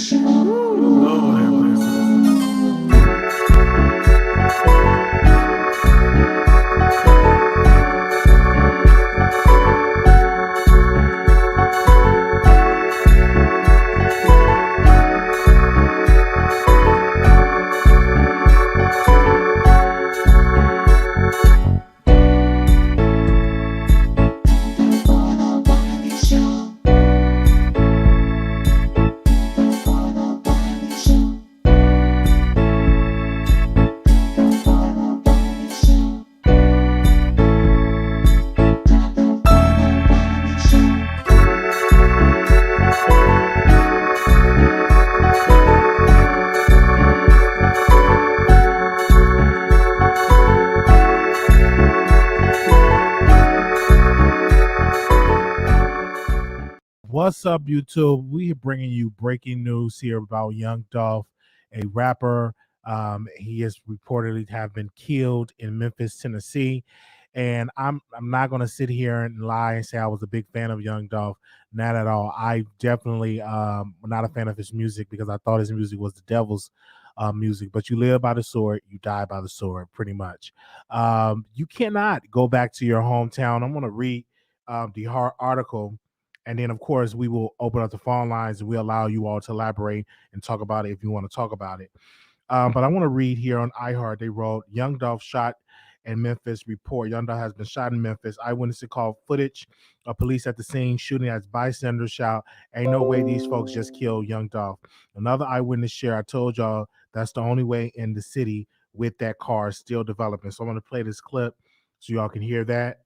Lord have mercy. What's up, YouTube? We are bringing you breaking news here about Young Dolph, a rapper. He is reportedly have been killed in Memphis, Tennessee. And I'm not gonna sit here and lie and say I was a big fan of Young Dolph. Not at all. I definitely not a fan of his music because I thought his music was the devil's music. But you live by the sword, you die by the sword, pretty much. You cannot go back to your hometown. I'm gonna read the article, and then, of course, we will open up the phone lines and we allow you all to elaborate and talk about it if you want to talk about it. But I want to read here on iHeart. They wrote, Young Dolph shot in Memphis report. Young Dolph has been shot in Memphis. Eyewitnesses called footage of police at the scene shooting as bystanders shout, ain't no way these folks just killed Young Dolph. Another eyewitness share, I told y'all that's the only way in the city with that car still developing. So I'm going to play this clip so y'all can hear that.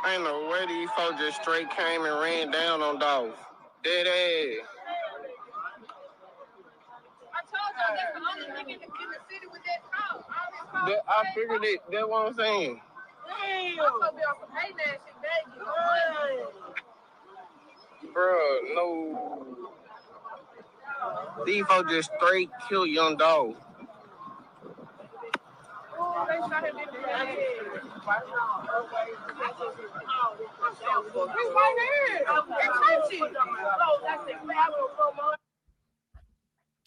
Ain't no way these folks just straight came and ran down on Dolph. Dead ass. I told y'all that's the only nigga in the city with that car. I figured it. That's what I'm saying. I'm gonna be on some hate ass shit, baby. Bruh, no. These folks just straight kill Young Dolph. Oh, they shot him in the head. He's right here. It's touchy. Oh, that's it.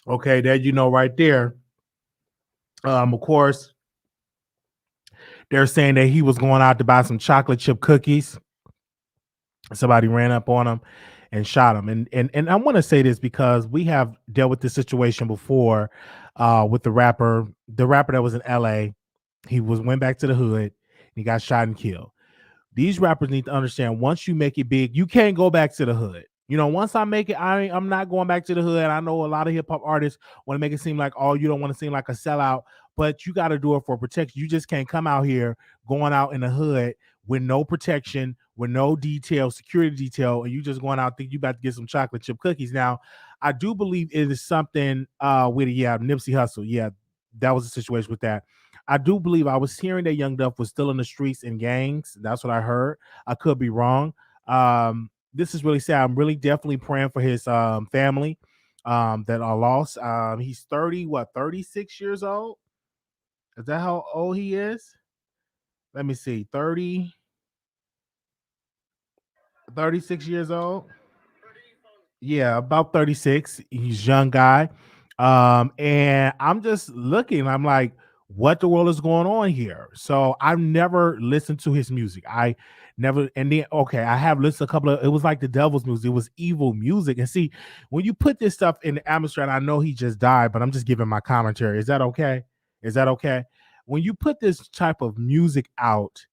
Okay, there you know right there. Of course, they're saying that he was going out to buy some chocolate chip cookies. Somebody ran up on him and shot him. And I want to say this because we have dealt with this situation before with the rapper that was in LA. He went back to the hood and he got shot and killed. These rappers need to understand, once you make it big, you can't go back to the hood. You know, once I make it, I'm not going back to the hood. I know a lot of hip hop artists want to make it seem like, oh, you don't want to seem like a sellout, but you got to do it for protection. You just can't come out here going out in the hood with no protection, with no detail, security detail, and you just going out think you about to get some chocolate chip cookies. Now, I do believe it is something with Nipsey Hussle. Yeah, that was a situation with that. I do believe I was hearing that Young Dolph was still in the streets in gangs. That's what I heard. I could be wrong. This is really sad. I'm really definitely praying for his family that are lost. He's 36 years old? Is that how old he is? Let me see. 36 years old? Yeah, about 36. He's a young guy. And I'm just looking, I'm like, what the world is going on here? So I've never listened to his music. I never, and then okay, I have listened to a couple of, it was like the devil's music, it was evil music. And see, when you put this stuff in the atmosphere, and I know he just died, but I'm just giving my commentary. Is that okay? Is that okay? When you put this type of music out,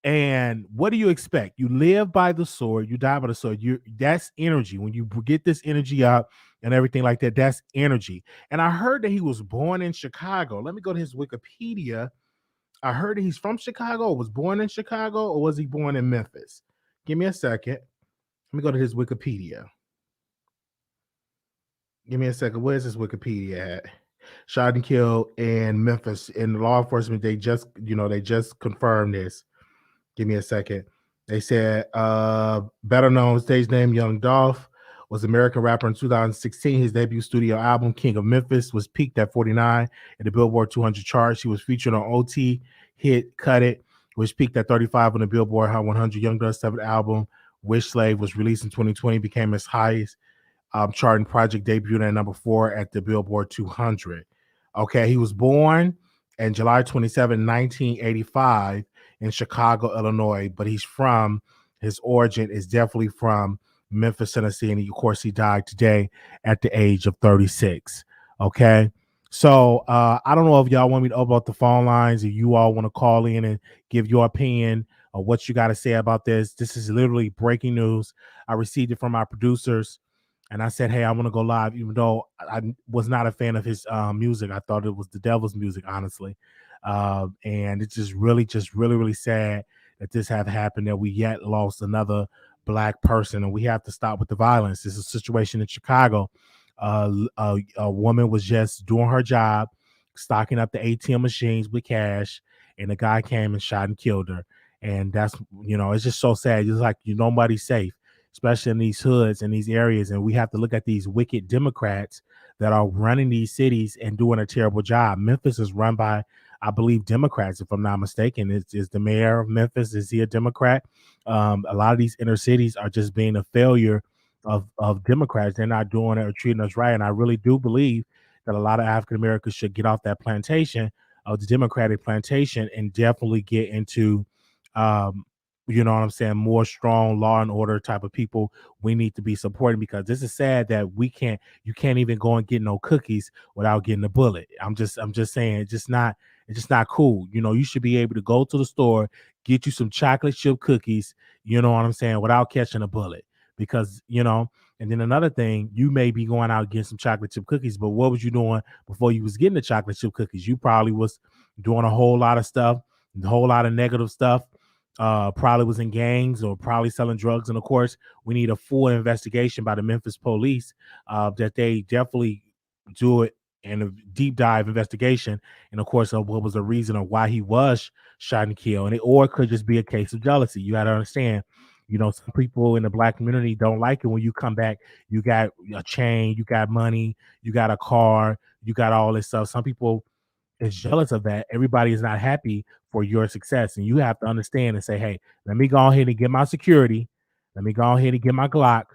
and what do you expect? You live by the sword, you die by the sword. That's energy. When you get this energy out and everything like that, that's energy. And I heard that he was born in Chicago. Let me go to his Wikipedia. I heard that he's from Chicago, or was born in Chicago, or was he born in Memphis? Give me a second. Let me go to his Wikipedia. Give me a second. Where's his Wikipedia at? Shot and killed in Memphis. And law enforcement, they just confirmed this. Give me a second. They said, better known stage name Young Dolph, was an American rapper in 2016. His debut studio album, King of Memphis, was peaked at 49 in the Billboard 200 charts. He was featured on OT hit Cut It, which peaked at 35 on the Billboard Hot 100. Young Thug's seventh album, Wish Slave, was released in 2020, became his highest charting project, debuted at number 4 at the Billboard 200. Okay, he was born on July 27, 1985 in Chicago, Illinois, but his origin is definitely from Memphis, Tennessee, and of course he died today at the age of 36. Okay, so I don't know if y'all want me to open up the phone lines, if you all want to call in and give your opinion of what you got to say about this. This is literally breaking news. I received it from our producers. And I said, hey, I want to go live, even though I was not a fan of his music. I thought it was the devil's music, honestly. And it's just really sad that this have happened, that we yet lost another black person. And we have to stop with the violence. This is a situation in Chicago. A woman was just doing her job, stocking up the ATM machines with cash, and the guy came and shot and killed her. And that's, it's just so sad. It's like nobody's safe, especially in these hoods and these areas. And we have to look at these wicked Democrats that are running these cities and doing a terrible job. Memphis is run by, I believe, Democrats, if I'm not mistaken. Is the mayor of Memphis, is he a Democrat? A lot of these inner cities are just being a failure of Democrats. They're not doing it or treating us right. And I really do believe that a lot of African Americans should get off that plantation, of the Democratic plantation, and definitely get into you know what I'm saying, more strong law and order type of people we need to be supporting, because this is sad that you can't even go and get no cookies without getting a bullet. I'm just saying, it's just not cool. You should be able to go to the store, get you some chocolate chip cookies, you know what I'm saying, without catching a bullet. Because, and then another thing, you may be going out and getting some chocolate chip cookies, but what was you doing before you was getting the chocolate chip cookies? You probably was doing a whole lot of stuff, a whole lot of negative stuff. Probably was in gangs or probably selling drugs. And of course, we need a full investigation by the Memphis police, that they definitely do it in a deep dive investigation. And of course, what was the reason of why he was shot and killed. Or it could just be a case of jealousy. You got to understand, some people in the black community don't like it when you come back, you got a chain, you got money, you got a car, you got all this stuff. Some people is jealous of that. Everybody is not happy for your success. And you have to understand and say, hey, let me go ahead and get my security. Let me go ahead and get my Glock.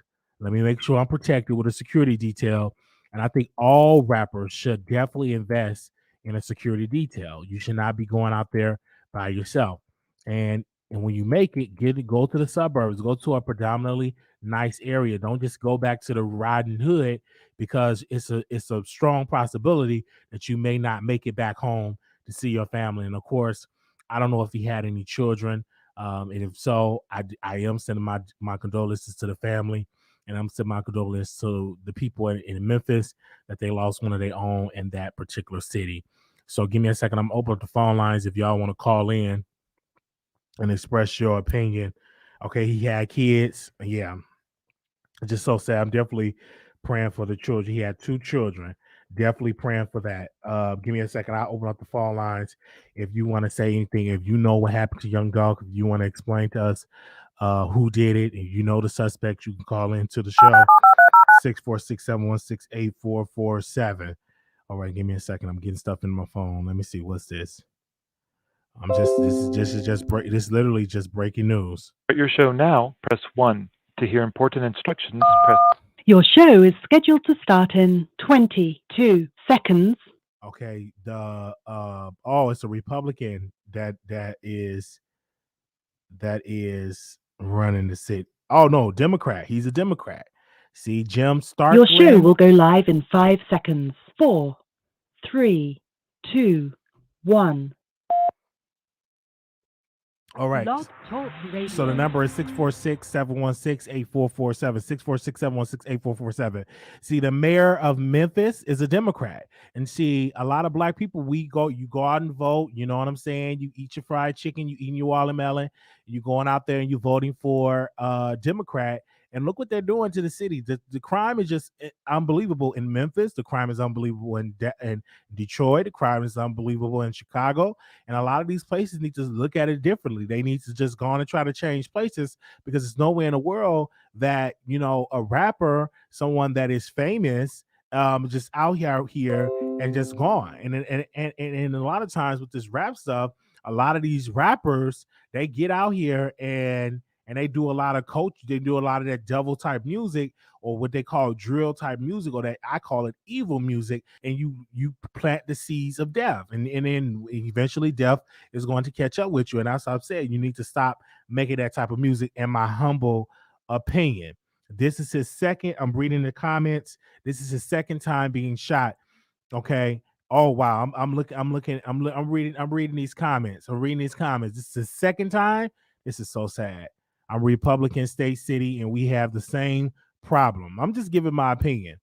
Let me make sure I'm protected with a security detail. And I think all rappers should definitely invest in a security detail. You should not be going out there by yourself. And when you make it, go to the suburbs, go to a predominantly nice area. Don't just go back to the riding hood, because it's a strong possibility that you may not make it back home to see your family. And of course, I don't know if he had any children. And if so, I am sending my condolences to the family, and I'm sending my condolences to the people in Memphis that they lost one of their own in that particular city. So give me a second. I'm opening up the phone lines if y'all want to call in and express your opinion. Okay, he had kids. Yeah, it's just so sad. I'm definitely praying for the children. He had 2 children. Definitely praying for that. Give me a second. I'll open up the phone lines if you want to say anything. If you know what happened to Young Dolph, if you want to explain to us who did it, if you know the suspect, you can call into the show 646-716-8447. All right, give me a second. I'm getting stuff in my phone. Let me see. What's this? This is literally just breaking news. Start your show now, press 1. To hear important instructions, press. Your show is scheduled to start in 22 seconds. Okay, it's a Republican that is running the city. Oh no, Democrat. He's a Democrat. See, Jim Stark. Your show will go live in 5 seconds. 4, 3, 2, 1. All right. So the number is 646-716-8447. 646-716-8447. See, the mayor of Memphis is a Democrat. And see, a lot of black people, you go out and vote. You know what I'm saying? You eat your fried chicken, you eating your watermelon, you going out there and you voting for Democrat. And look what they're doing to the city. The crime is just unbelievable in Memphis. The crime is unbelievable in Detroit. The crime is unbelievable in Chicago. And a lot of these places need to look at it differently. They need to just go on and try to change places, because there's nowhere in the world that, a rapper, someone that is famous, just out here and just gone. And a lot of times with this rap stuff, a lot of these rappers, they get out here and they do a lot of they do a lot of that devil type music, or what they call drill type music, or that I call it evil music, and you plant the seeds of death, and then eventually death is going to catch up with you. And that's what I've said, you need to stop making that type of music, in my humble opinion. This is his second, I'm reading the comments, this is his second time being shot. Okay. Oh wow. I'm reading these comments. This is the second time. This is so sad. I'm Republican state city, and we have the same problem. I'm just giving my opinion.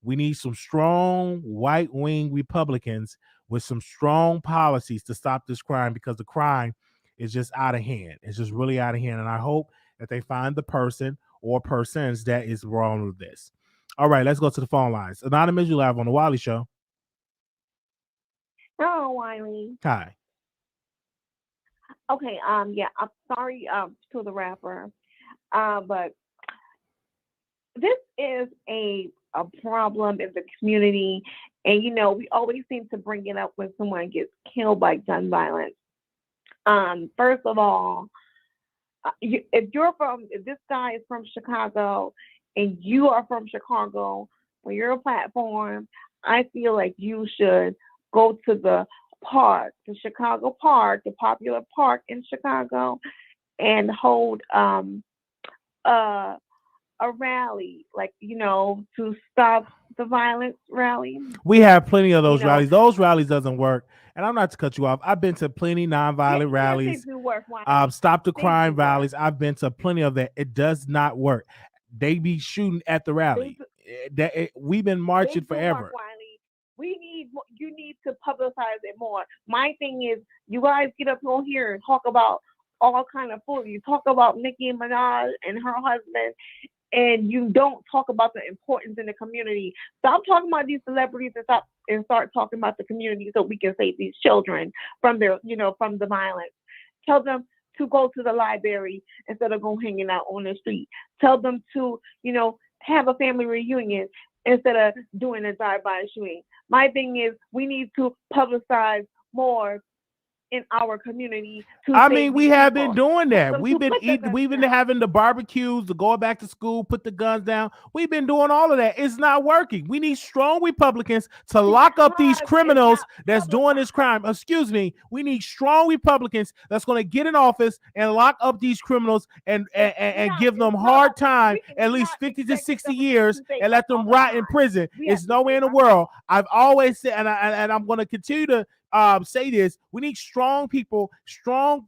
We need some strong white wing Republicans with some strong policies to stop this crime, because the crime is just out of hand. It's just really out of hand. And I hope that they find the person or persons that is wrong with this. All right, let's go to the phone lines. Anonymous, you live on the Wiley Show. Hello, Wiley. Hi. Okay, yeah, I'm sorry to the rapper, but this is a problem in the community, and we always seem to bring it up when someone gets killed by gun violence. First of all, if this guy is from Chicago and you are from Chicago, on your platform, I feel like you should go to the park, the Chicago Park, the popular park in Chicago, and hold a rally, like, to stop the violence rally. We have plenty of those rallies. Those rallies doesn't work. And I'm not to cut you off. I've been to plenty nonviolent rallies. They do work, stop the crime rallies. I've been to plenty of that. It does not work. They be shooting at the rally. We've been marching forever. You need to publicize it more. My thing is, you guys get up on here and talk about all kind of food. You talk about Nicki Minaj and her husband, and you don't talk about the importance in the community. Stop talking about these celebrities and start talking about the community, so we can save these children from from the violence. Tell them to go to the library instead of going hanging out on the street. Tell them to, have a family reunion instead of doing a drive-by shooting. My thing is, we need to publicize more in our community. We have been doing that. We've been having the barbecues, the going back to school, put the guns down. We've been doing all of that. It's not working. We need strong Republicans to lock up these criminals that's doing this crime. Excuse me. We need strong Republicans that's going to get in office and lock up these criminals and give them hard time, at least 50 to 60 years, and let them rot in prison. It's nowhere in the world. I've always said, and I'm going to continue to say this: we need strong people, strong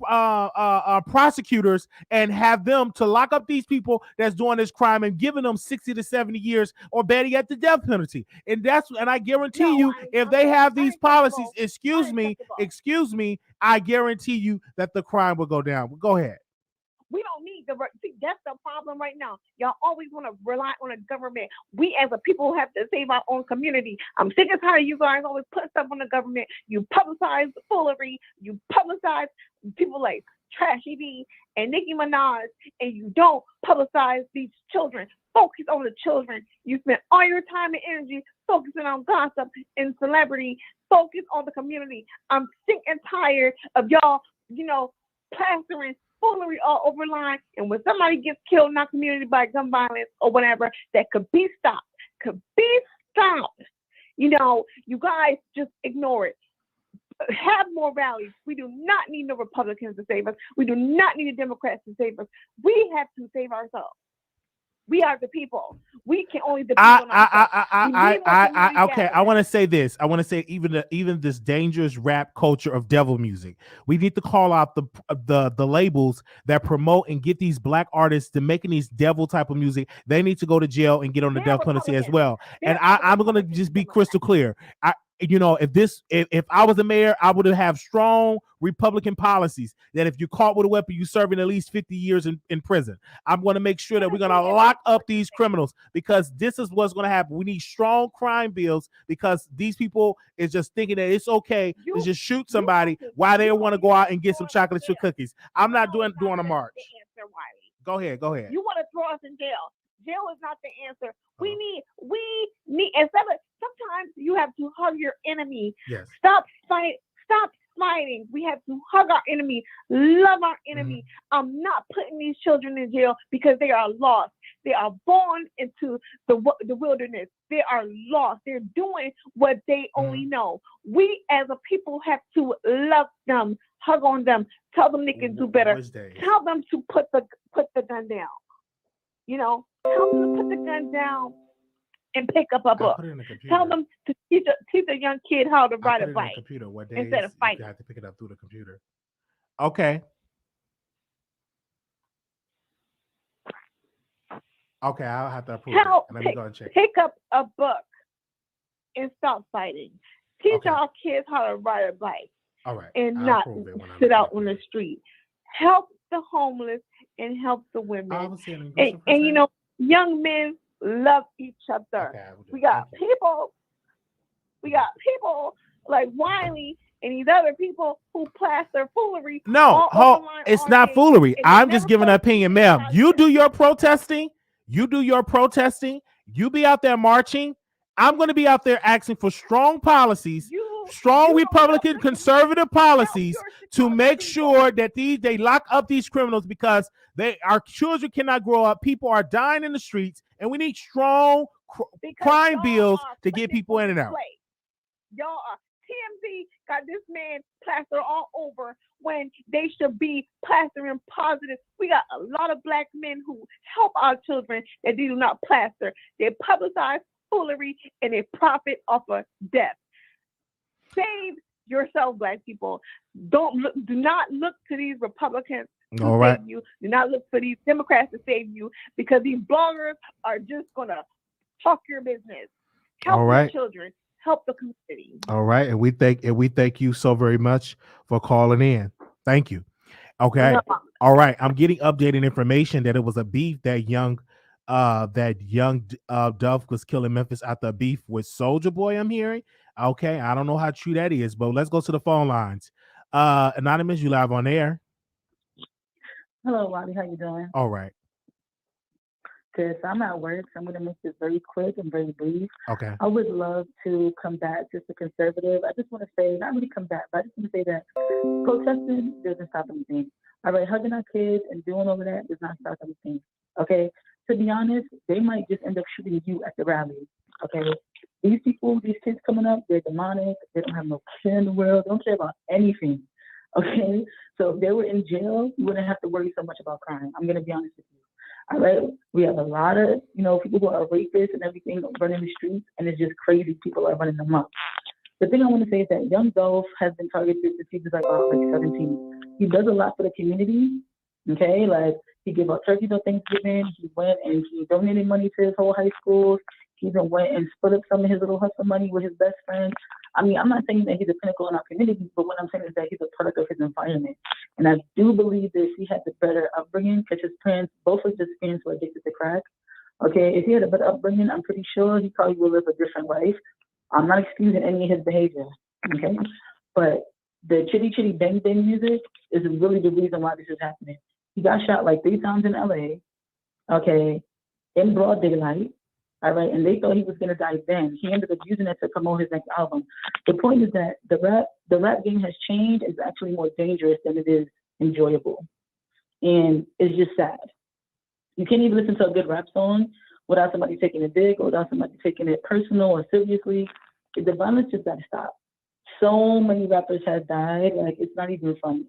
prosecutors, and have them to lock up these people that's doing this crime and giving them 60 to 70 years, or better yet, the death penalty. And I guarantee you, if they have these policies, excuse me, I guarantee you that the crime will go down. Go ahead. We don't need that's the problem right now. Y'all always want to rely on the government. We as a people have to save our own community. I'm sick and tired of you guys always put stuff on the government. You publicize the foolery. You publicize people like Trashy B and Nicki Minaj, and you don't publicize these children. Focus on the children. You spend all your time and energy focusing on gossip and celebrity. Focus on the community. I'm sick and tired of y'all, plastering foolery all over line, and when somebody gets killed in our community by gun violence or whatever, that could be stopped. You guys just ignore it. Have more rallies. We do not need no Republicans to save us. We do not need the Democrats to save us. We have to save ourselves. We are the people. We can only depend on ourselves. Okay. I want to say this. I want to say even this dangerous rap culture of devil music. We need to call out the labels that promote and get these black artists to making these devil type of music. They need to go to jail and get on the death penalty as well. And I'm going to just be crystal clear. If I was the mayor, I would have strong Republican policies that if you're caught with a weapon, you're serving at least 50 years in prison. I'm going to make sure that we're going to lock up these criminals, because this is what's going to happen. We need strong crime bills, because these people is just thinking that it's okay to just shoot somebody while they want to go out and get some chocolate chip cookies. I'm not doing a march. Go ahead. You want to throw us in jail. Jail is not the answer. We need instead of, sometimes you have to hug your enemy. Yes. Stop fighting. We have to hug our enemy, love our enemy. I'm not putting these children in jail because they are lost. They are born into the wilderness. They are lost. They're doing what they only know. We as a people have to love them, hug on them, tell them they can do better. Tell them to put the gun down. You know, tell them to put the gun down and pick up a book. Tell them to teach a young kid how to ride a bike instead of fighting. You have to pick it up through the computer. Okay. Okay, I'll have to approve it. Let me go and check. Pick up a book and stop fighting. Teach our kids how to ride a bike. All right. And not sit out on the street. Help the homeless and help the women. And you know, young men love each other. Okay, we got people like Wiley and these other people who plaster foolery. No, it's not foolery. I'm just giving an opinion, ma'am. You do your protesting. You be out there marching. I'm going to be out there asking for strong policies, strong Republican conservative policies to make sure that they lock up these criminals, because our children cannot grow up. People are dying in the streets, and we need strong crime bills to get people in and out. Y'all are TMZ got this man plastered all over when they should be plastering positive. We got a lot of black men who help our children that they do not plaster. They publicize foolery and they profit off of death. Save yourself, black people. Do not look to these Republicans to save you. Do not look for these Democrats to save you, because these bloggers are just gonna talk your business. Help your children. Help the community. All right, and we thank you so very much for calling in. Thank you. Okay. All right. I'm getting updated information that it was a beef that young Dolph was killing Memphis after a beef with Soulja Boy. I'm hearing. Okay, I don't know how true that is, but let's go to the phone lines. Anonymous, you live on air. Hello, Wiley. How you doing? All right. Good. So I'm at work, so I'm going to make this very quick and very brief. Okay. I would love to combat just the conservative. I just want to say, not really combat, but I just want to say that protesting doesn't stop anything. All right, hugging our kids and doing all of that does not stop anything. Okay? To be honest, they might just end up shooting you at the rally. Okay? These people, these kids coming up, they're demonic. They don't have no care in the world. They don't care about anything. Okay? So if they were in jail, you wouldn't have to worry so much about crime. I'm going to be honest with you. All right, we have a lot of, people who are rapists and everything running the streets, and it's just crazy. People are running them up. The thing I want to say is that young Dolph has been targeted since he was like 17. He does a lot for the community. Okay, like he gave out turkeys on Thanksgiving. He went and he donated money to his whole high schools. He even went and split up some of his little hustle money with his best friend. I mean, I'm not saying that he's a pinnacle in our community, but what I'm saying is that he's a product of his environment. And I do believe that if he had the better upbringing, because his parents, both of his parents were addicted to crack. Okay, if he had a better upbringing, I'm pretty sure he probably would live a different life. I'm not excusing any of his behavior. Okay, but the chitty chitty bang bang music is really the reason why this is happening. He got shot like 3 times in LA. Okay, in broad daylight. All right, and they thought he was gonna die then. He ended up using it to promote his next album. The point is that the rap game has changed. It's actually more dangerous than it is enjoyable, and it's just sad. You can't even listen to a good rap song without somebody taking it big or without somebody taking it personal or seriously. The violence just gotta stop. So many rappers have died, like it's not even funny.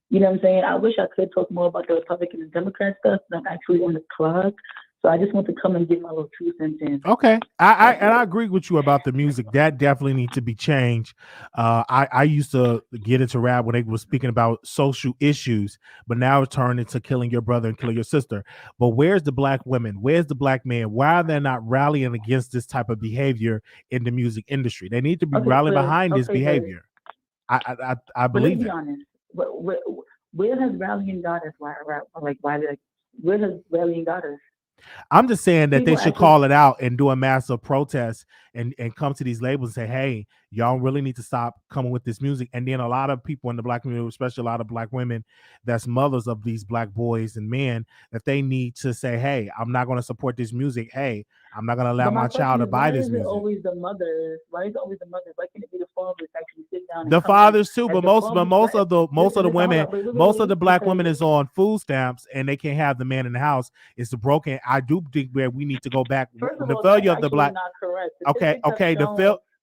You know what I'm saying? I wish I could talk more about the Republican and Democrat stuff, but I'm actually on the clock. So I just want to come and give my little 2 cents in. Okay. I agree with you about the music. That definitely needs to be changed. I used to get into rap when they were speaking about social issues, but now it's turned into killing your brother and killing your sister. But where's the black women? Where's the black man? Why are they not rallying against this type of behavior in the music industry? They need to be rallying behind this behavior. I believe it. Let's be honest. Where has rallying got us? Where has rallying got us? I'm just saying that they should call it out and do a massive protest and come to these labels and say, hey, Y'all really need to stop coming with this music. And then a lot of people in the black community, especially a lot of black women that's mothers of these black boys and men, that they need to say, hey, I'm not going to support this music. Hey, I'm not going to allow But my my child question to is, buy why this is it music. always the mothers? Why is it always the mothers? Why can't it be the fathers actually sit down and The come in fathers too, as but the most fathers? of the Listen, hold women, up, wait, most of the black because women is on food stamps and they can't have the man in the house. It's the broken. I do think where we need to go back. first of The all, that's failure of the actually black. not correct. Okay, okay.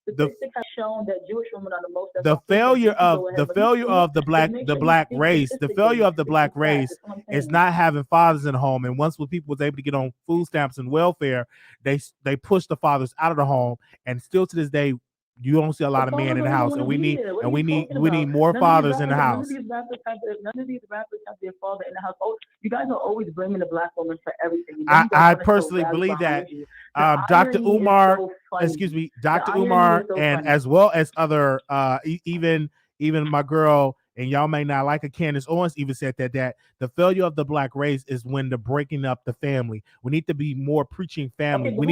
Statistics have shown that Jewish women are the most that's The on food stamps. failure You can of go ahead, the but you failure see, of the just make sure you black speak race, the statistically. failure of the It's black a fact. race That's what I'm is saying. not having fathers in the home. And once people was able to get on food stamps and welfare, they push the fathers out of the home. And still to this day, you don't see a lot The of men fathers in the don't even house. want And to be there. What are you talking we need about? more fathers in the house. None of these rappers have their father in the house. Oh, you guys are always blaming the black woman for everything. And then you guys I want to show personally value believe that behind you. The Dr. irony is Umar, so funny. excuse me, The Dr. irony Umar, is so and funny. as well as other, even my girl, and y'all may not like it, Candace Owens even said that the failure of the black race is when the breaking up the family. We need to be more preaching family. Okay, we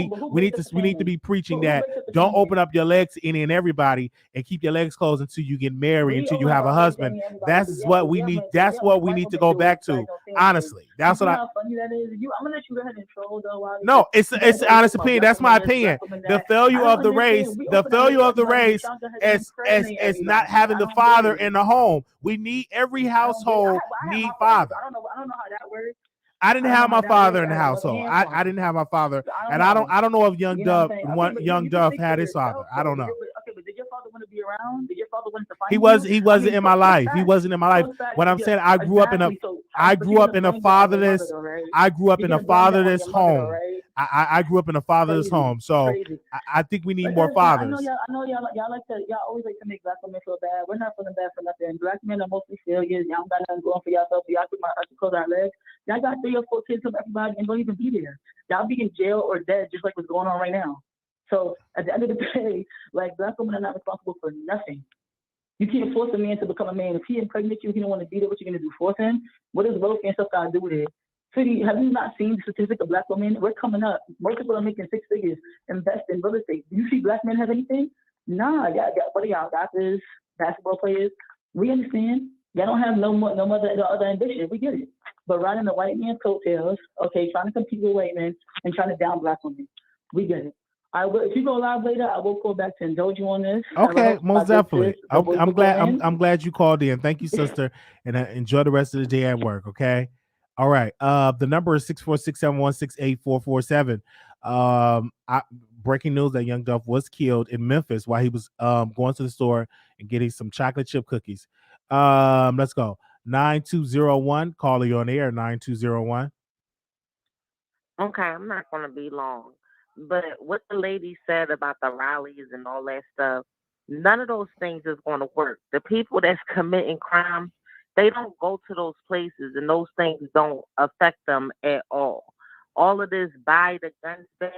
need to be preaching that don't open up your legs to any and everybody and keep your legs closed until you get married, until you have a husband. That's what we need. That's what we need to go back to. Honestly, that's what how funny that is. I'm gonna let you go ahead and troll though. Wiley, no, it's you guys an always honest talk about opinion. black That's my women this, opinion. black women The that. failure I don't of the race, understand. We the open our failure legs of the to everybody, race y'all go ahead and is impregnate not everybody. having I the don't father get it. in the home. We need every I don't get it. household I have need my father. I don't know how that works. I didn't I don't know have how my that father works. in the I have a mother household. and I father. didn't have my father, So and I don't know if You know what I'm saying? Okay, but Young you can Dolph speak had for his father. yourself, I don't though. know. But did your father want to be around? Did your father want to find He you? wasn't in my life. He wasn't in my life. Those facts, What I'm yeah, saying, I grew up in a exactly. So, but you're gonna blame that on your mother, though, right? I grew up You're in a gonna blame that on fatherless your mother, though, home. right? I grew up in a fatherless Crazy, home. So crazy. I think we need But more listen, I know fathers. y'all always like to make black women feel bad. We're not feeling bad for nothing. Black men are mostly failures. Y'all don't got nothing going for yourself. Y'all keep my close our legs. Y'all got 3 or 4 kids from everybody and don't even be there. Y'all be in jail or dead, just like what's going on right now. So at the end of the day, like black women are not responsible for nothing. You can't force a man to become a man. If he impregnates you, he don't want to be there. What you gonna do? Force him? What does welfare and stuff got to do with it? City, have you not seen the statistic of black women? We're coming up. Most people are making 6 figures, invest in real estate. Do you see black men have anything? Nah, what are y'all, doctors, basketball players? We understand. Y'all don't have no other ambition. We get it. But riding the white man's coattails, okay, trying to compete with white men and trying to down black women. We get it. I will. If you go live later, I will call back to indulge you on this. Okay, most definitely. I'm glad. I'm I'm glad you called in. Thank you, sister, and enjoy the rest of the day at work. Okay. All right. The number is 646-716-8447. Breaking news that Young Dolph was killed in Memphis while he was going to the store and getting some chocolate chip cookies. Let's go. 9201. Caller, you on the air. 9201. Okay, I'm not going to be long. But what the lady said about the rallies and all that stuff, none of those things is going to work. The people that's committing crime, they don't go to those places, and those things don't affect them at all. All of this buy the guns back,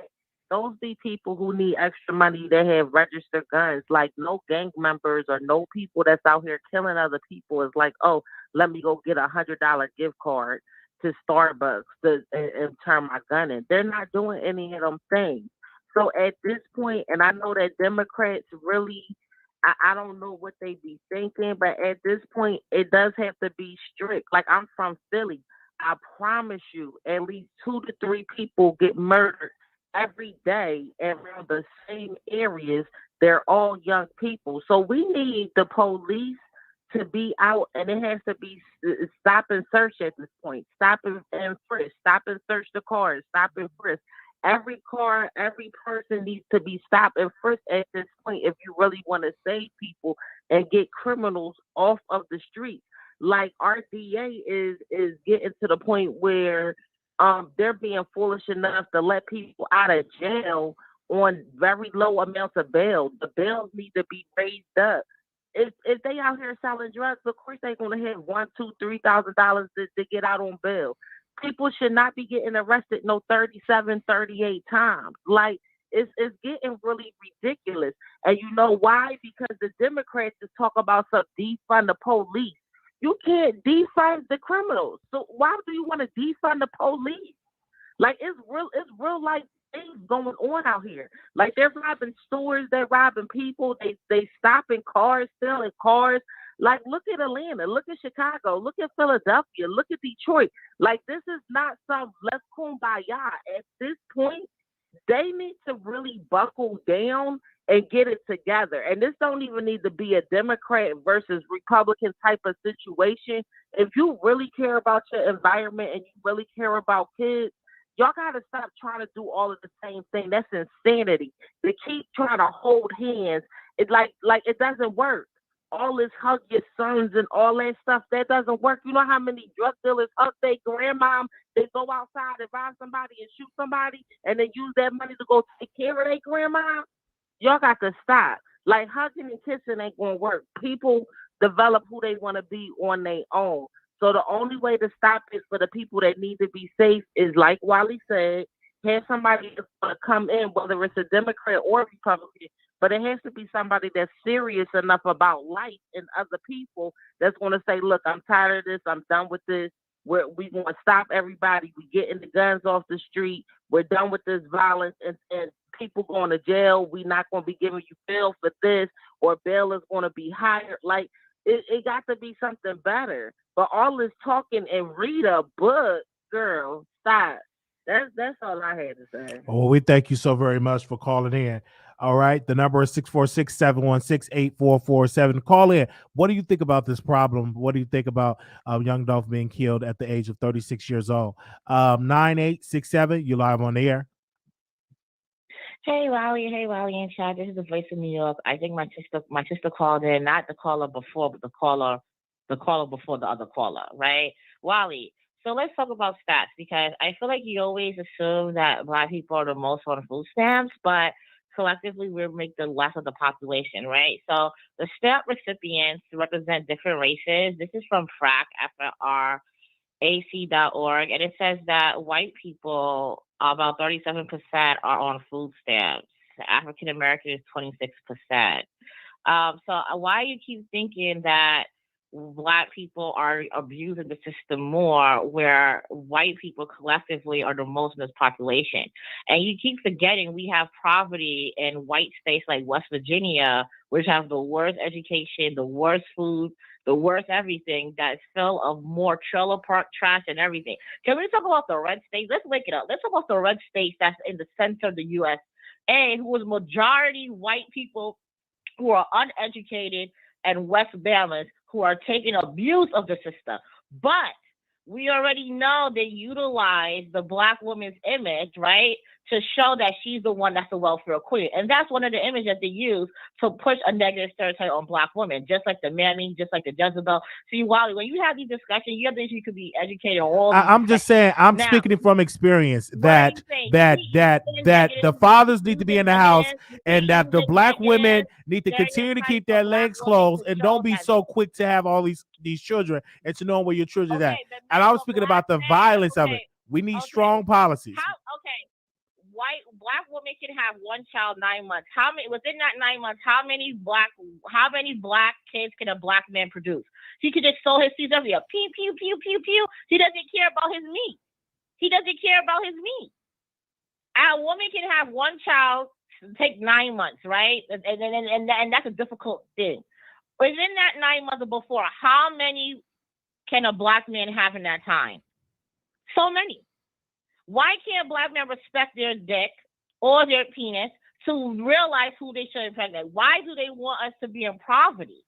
those be people who need extra money that have registered guns. Like no gang members or no people that's out here killing other people is like, oh, let me go get $100 gift card to Starbucks and turn my gun in. They're not doing any of them things. So at this point, and I know that Democrats really, I don't know what they be thinking, but at this point, it does have to be strict. Like I'm from Philly. I promise you, at least 2 to 3 people get murdered every day around the same areas. They're all young people. So we need the police to be out, and it has to be stop and search at this point. Stop and frisk. Stop and search the cars. Stop and frisk. Every car, every person needs to be stopped and frisked at this point if you really want to save people and get criminals off of the streets. Like our DA is getting to the point where they're being foolish enough to let people out of jail on very low amounts of bail. The bails need to be raised up. If they out here selling drugs, of course they're gonna have $1,000-$3,000 to get out on bail. People should not be getting arrested 37, 38 times. Like it's getting really ridiculous. And you know why? Because the Democrats just talk about some defund the police. You can't defund the criminals. So why do you want to defund the police? Like it's real life things going on out here. Like they're robbing stores, they're robbing people, they stopping cars, stealing cars. Like look at Atlanta, look at Chicago, look at Philadelphia, look at Detroit. Like this is not some let's kumbaya. At this point, they need to really buckle down and get it together. And this don't even need to be a Democrat versus Republican type of situation. If you really care about your environment and you really care about kids, y'all got to stop trying to do all of the same thing. That's insanity. They keep trying to hold hands. It like it doesn't work. All this hug your sons and all that stuff, that doesn't work. You know how many drug dealers hug their grandmom? They go outside and rob somebody and shoot somebody and they use that money to go take care of their grandma? Y'all got to stop. Like hugging and kissing ain't going to work. People develop who they want to be on their own. So the only way to stop it for the people that need to be safe is, like Wiley said, have somebody to come in, whether it's a Democrat or a Republican, but it has to be somebody that's serious enough about life and other people that's going to say, look, I'm tired of this. I'm done with this. We want to stop everybody. We getting the guns off the street. We're done with this violence and people going to jail. We're not going to be giving you bail for this, or bail is going to be higher. Like, it got to be something better. But all this talking and read a book, girl, stop. That's all I had to say. Well, we thank you so very much for calling in. All right. The number is 646-716-8447. Call in. What do you think about this problem? What do you think about young Dolph being killed at the age of 36 years old? 9867, you live on the air. Hey Wiley and Chad. This is the voice of New York. I think my sister called in, not the caller before, but the caller before the other caller, right? Wiley. So let's talk about stats, because I feel like you always assume that Black people are the most on food stamps, but collectively we make the less of the population, right? So the stamp recipients represent different races. This is from FRAC.org, and it says that white people, about 37% are on food stamps. African American is 26%. So why you keep thinking that Black people are abusing the system more, where white people collectively are the most in this population? And you keep forgetting we have poverty in white states like West Virginia, which have the worst education, the worst food, the worst everything, that's full of more trailer park trash and everything. Can we talk about the red states? Let's wake it up. Let's talk about the red states that's in the center of the USA, who is majority white people who are uneducated, and West Bama's who are taking abuse of the system. But we already know they utilize the Black woman's image, right, to show that she's the one that's the welfare queen. And that's one of the images that they use to push a negative stereotype on Black women, just like the Mammy, just like the Jezebel. See, Wally, when you have these discussions, you have to you could be educated on all these I'm just saying, I'm now, speaking from experience that the fathers need to be in the house, and that the Black women need to continue to keep their legs closed and don't be so quick to have all these children and to know where your children are at. And I was speaking about the violence of it. We need strong policies. Black women can have one child 9 months. How many within that 9 months? How many black kids can a Black man produce? He could just sow his seeds everywhere. Pew pew pew pew pew. He doesn't care about his meat. A woman can have one child, take 9 months, right? And that's a difficult thing. Within that 9 months or before, how many can a Black man have in that time? So many. Why can't Black men respect their dick or their penis to realize who they should impregnate? Why do they want us to be in poverty?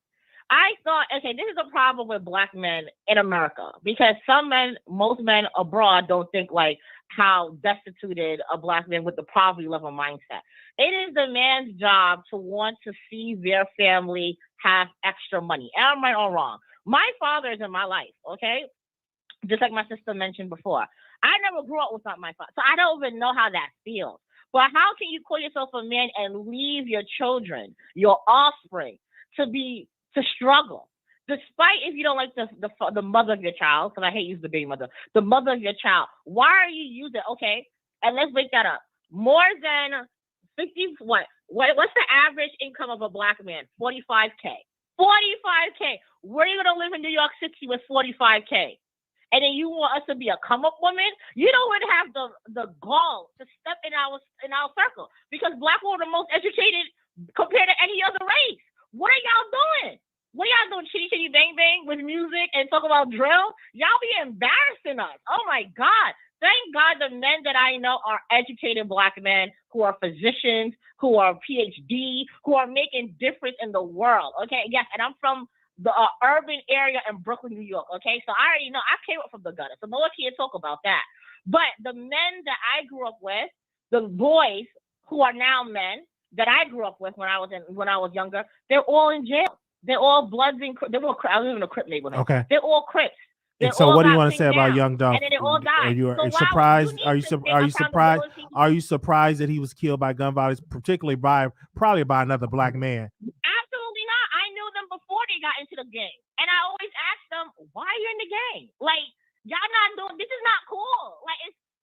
I thought, okay, this is a problem with Black men in America, because most men abroad don't think like how destituted a Black man with the poverty level mindset. It is the man's job to want to see their family have extra money. Am I right or wrong? My father is in my life, okay? Just like my sister mentioned before. I never grew up without my father, so I don't even know how that feels. But how can you call yourself a man and leave your children, your offspring, to struggle? Despite if you don't like the mother of your child, because I hate using the baby mother, the mother of your child, why are you using, okay, and let's break that up. More than 50, what's the average income of a Black man? 45K. 45K. Where are you going to live in New York City with 45K? and then you want us to be a come up woman, you don't even have the gall to step in our circle, because black women are the most educated compared to any other race. What are y'all doing? What y'all doing? Chitty chitty bang bang with music and talk about drill? Y'all be embarrassing us. Oh my God. Thank God the men that I know are educated black men who are physicians, who are PhD, who are making difference in the world. Okay. Yes. And I'm from the urban area in Brooklyn, New York. Okay. So I already know I came up from the gutter. So no one can talk about that. But the men that I grew up with, the boys who are now men that I grew up with when I was younger, they're all in jail. They're all Bloods and they're all. I live in a Crip neighborhood. Okay. They're all Crips. And so, what do you want to say about young Dolph? And then they all died. Are you So surprised? Wiley, Are you surprised that he was killed by gun violence, particularly probably by another black man? Absolutely not. I knew them before they got into the gang, and I always asked them, "Why are you in the gang? Like, y'all not doing this is not cool."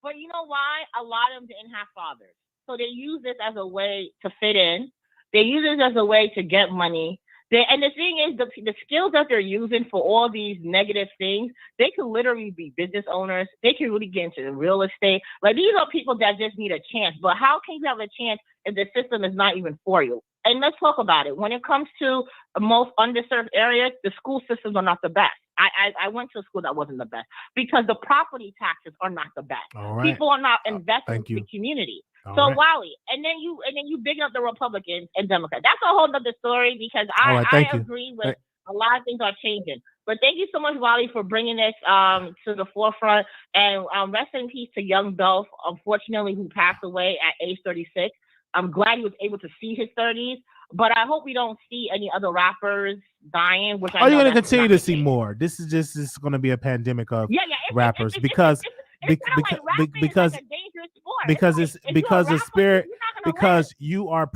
But you know why? A lot of them didn't have fathers, so they use this as a way to fit in. They use this as a way to get money. And the thing is, the skills that they're using for all these negative things, they could literally be business owners. They can really get into real estate. Like, these are people that just need a chance. But how can you have a chance if the system is not even for you? And let's talk about it. When it comes to the most underserved areas, the school systems are not the best. I went to a school that wasn't the best because the property taxes are not the best. All right. People are not investing in the community. So right. Wiley, and then you big up the Republicans and Democrats. That's a whole other story because I agree with a lot of things are changing. But thank you so much, Wiley, for bringing this to the forefront. And rest in peace to young Dolph, unfortunately, who passed away at age 36. I'm glad he was able to see his 30s, but I hope we don't see any other rappers dying. Which are you going to continue to see more? This is going to be a pandemic of rappers because you are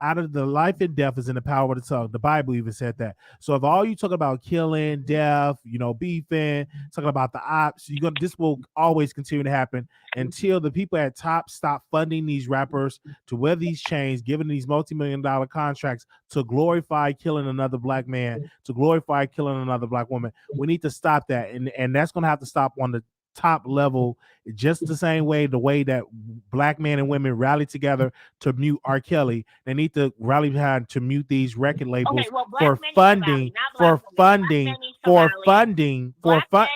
out of the life and death is in the power of the tongue. The Bible even said that. So if all you talk about killing, death, beefing, talking about the ops, this will always continue to happen until the people at top stop funding these rappers to wear these chains, giving these multi-million-dollar contracts to glorify killing another black man, to glorify killing another black woman. We need to stop that, and that's going to have to stop on the top level, just the way that black men and women rally together to mute R. Kelly. They need to rally behind to mute these record labels for funding. Hold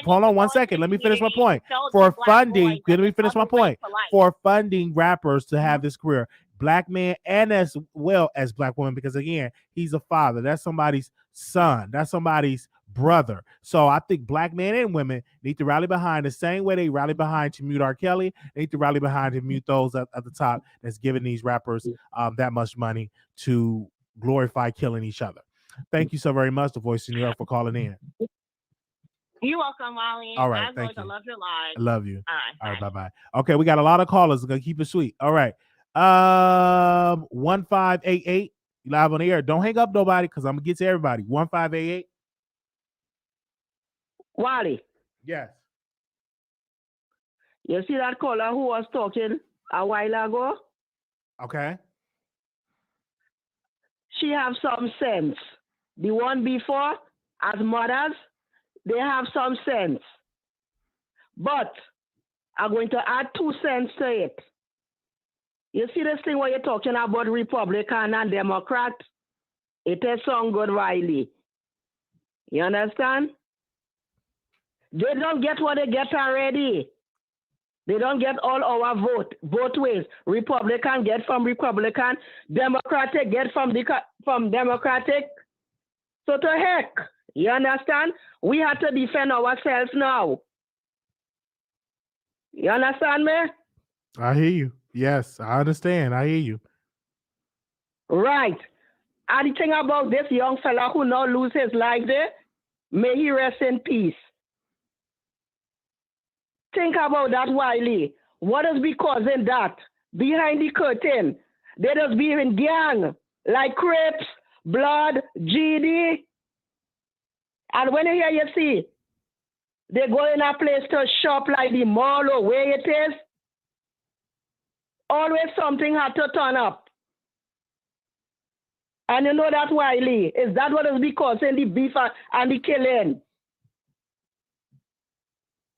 on 1 second. Let me finish my point. For funding rappers to have this career. Black man and as well as black women, because again, he's a father. That's somebody's son. That's somebody's brother. So I think black men and women need to rally behind the same way they rally behind to mute R. Kelly. They need to rally behind to mute those at the top that's giving these rappers that much money to glorify killing each other. Thank you so very much, The Voice of New York, for calling in. You're welcome, Wiley. All right, thank you. I love your live. I love you. All right, bye-bye. Okay, we got a lot of callers. We're gonna keep it sweet. All right. 1588. You live on the air. Don't hang up nobody because I'm gonna get to everybody. 1588. Wally. Yes. You see that caller who was talking a while ago? Okay. She have some sense. The one before, as mothers, they have some sense. But I'm going to add 2 cents to it. You see this thing where you're talking about Republican and Democrat? It is some good, Wiley. You understand? They don't get what they get already. They don't get all our vote both ways. Republican get from Republican, Democratic get from Democratic. So to heck, you understand? We have to defend ourselves now. You understand me? I hear you. Yes, I understand. I hear you. Right. And the thing about this young fella who now lose his life there, may he rest in peace. Think about that, Wiley. What is causing that? Behind the curtain, they just be in gang, like Crips, Blood, GD. And when you see, they go in a place to shop like the mall or where it is, always something had to turn up. And you know that, Wiley, is that what is causing the beef and the killing?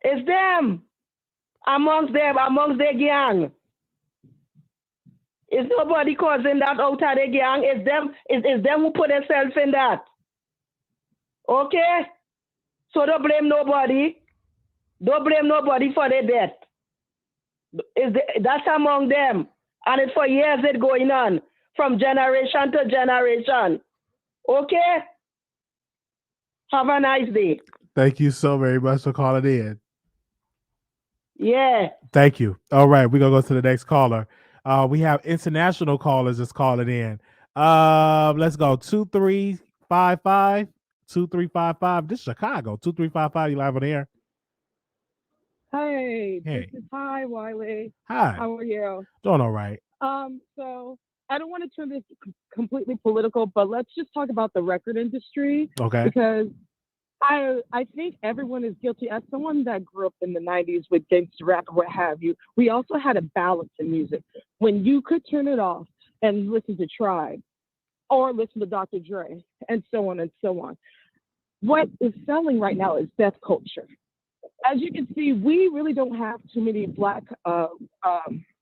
It's them. Amongst their gang. It's nobody causing that out of the gang. It's them. It's them who put themselves in that. Okay? So don't blame nobody. Don't blame nobody for their death. That's among them. And it's for years it's going on. From generation to generation. Okay? Have a nice day. Thank you so very much for calling in. Yeah. Thank you. All right, we're gonna go to the next caller. We have international callers that's calling in. Let's go 2355 2355. This is Chicago. 2355. You live on the air. Hey, Hey. this is hi, Wiley. Hi. How are you? Doing all right. So I don't want to turn this completely political, but let's just talk about the record industry. Okay. Because I think everyone is guilty. As someone that grew up in the 90s with gangster rap or what have you, we also had a balance in music. When you could turn it off and listen to Tribe or listen to Dr. Dre and so on and so on. What is selling right now is death culture. As you can see, we really don't have too many Black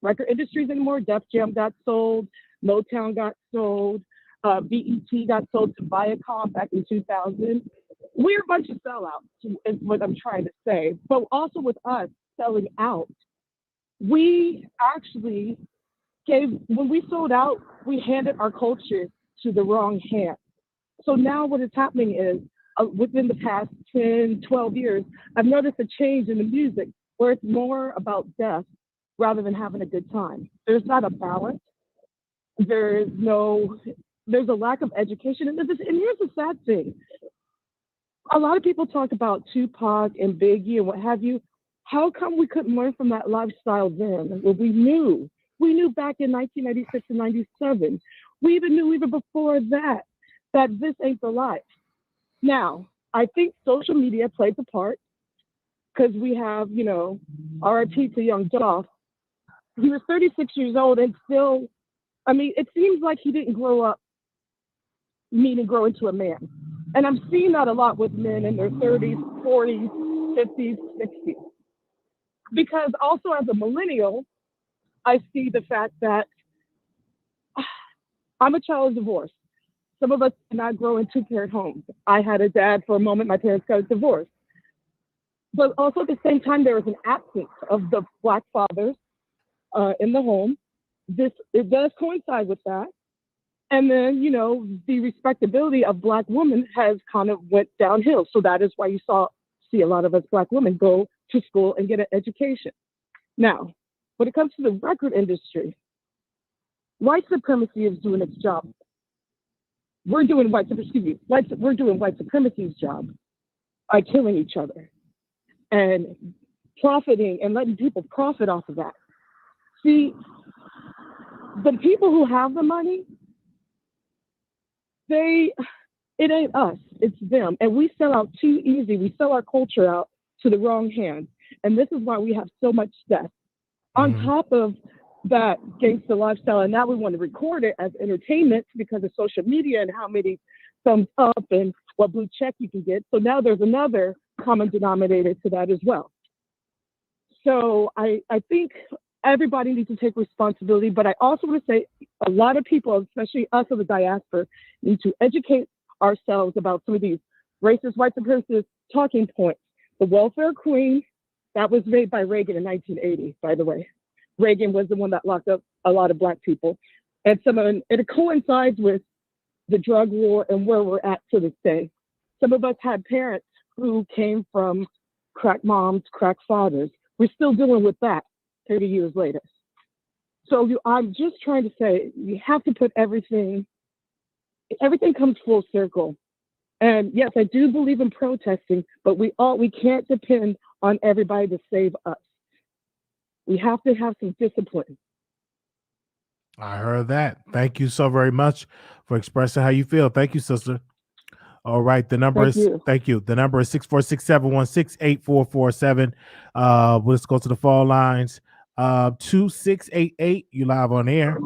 record industries anymore. Def Jam got sold, Motown got sold, BET got sold to Viacom back in 2000. We're a bunch of sellouts, is what I'm trying to say. But also with us selling out, we actually when we sold out, we handed our culture to the wrong hand. So now what is happening is, within the past 10, 12 years, I've noticed a change in the music where it's more about death rather than having a good time. There's not a balance. There's a lack of education. And here's the sad thing. A lot of people talk about Tupac and Biggie and what have you. How come we couldn't learn from that lifestyle then? Well, we knew back in 1996 and 97. We even knew even before that this ain't the life. Now, I think social media plays a part because we have, RIP to young Dolph. He was 36 years old and still, it seems like he didn't grow up, meaning grow into a man. And I'm seeing that a lot with men in their 30s, 40s, 50s, 60s. Because also as a millennial, I see the fact that I'm a child of divorce. Some of us did not grow in two-parent homes. I had a dad for a moment. My parents got divorced. But also at the same time, there was an absence of the Black fathers in the home. It does coincide with that. And then, the respectability of Black women has kind of went downhill. So that is why you see a lot of us Black women go to school and get an education. Now, when it comes to the record industry, white supremacy is doing its job. We're doing white supremacy's job by killing each other and profiting and letting people profit off of that. See, the people who have the money, it ain't us, it's them. And we sell out too easy. We sell our culture out to the wrong hand. And this is why we have so much death. On top of that gangster lifestyle, and now we want to record it as entertainment because of social media and how many thumbs up and what blue check you can get. So now there's another common denominator to that as well. So I think everybody needs to take responsibility, but I also want to say a lot of people, especially us of the diaspora, need to educate ourselves about some of these racist, white supremacist talking points. The welfare queen, that was made by Reagan in 1980, by the way. Reagan was the one that locked up a lot of Black people. And it coincides with the drug war and where we're at to this day. Some of us had parents who came from crack moms, crack fathers. We're still dealing with that 30 years later. So I'm just trying to say, you have to put everything comes full circle. And yes, I do believe in protesting, but we can't depend on everybody to save us. We have to have some discipline. I heard that. Thank you so very much for expressing how you feel. Thank you, sister. All right. The number thank you. The number is 646-716-8447. Let's go to the phone lines. 2688, you live on air.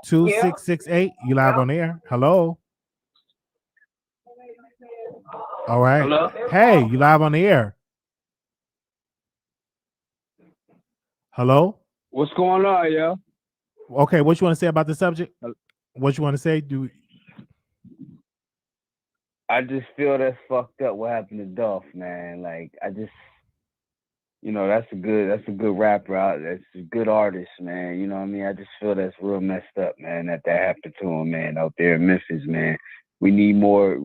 2668, you live on air. Hello. All right. Hello? Hey, you live on the air. Hello? What's going on, yo? Okay, what you want to say about the subject? What you want to say? I just feel that's fucked up what happened to Dolph, man. Like, I just, that's a good rapper out. That's a good artist, man. You know what I mean? I just feel that's real messed up, man, that happened to him, man, out there in Memphis, man. We need more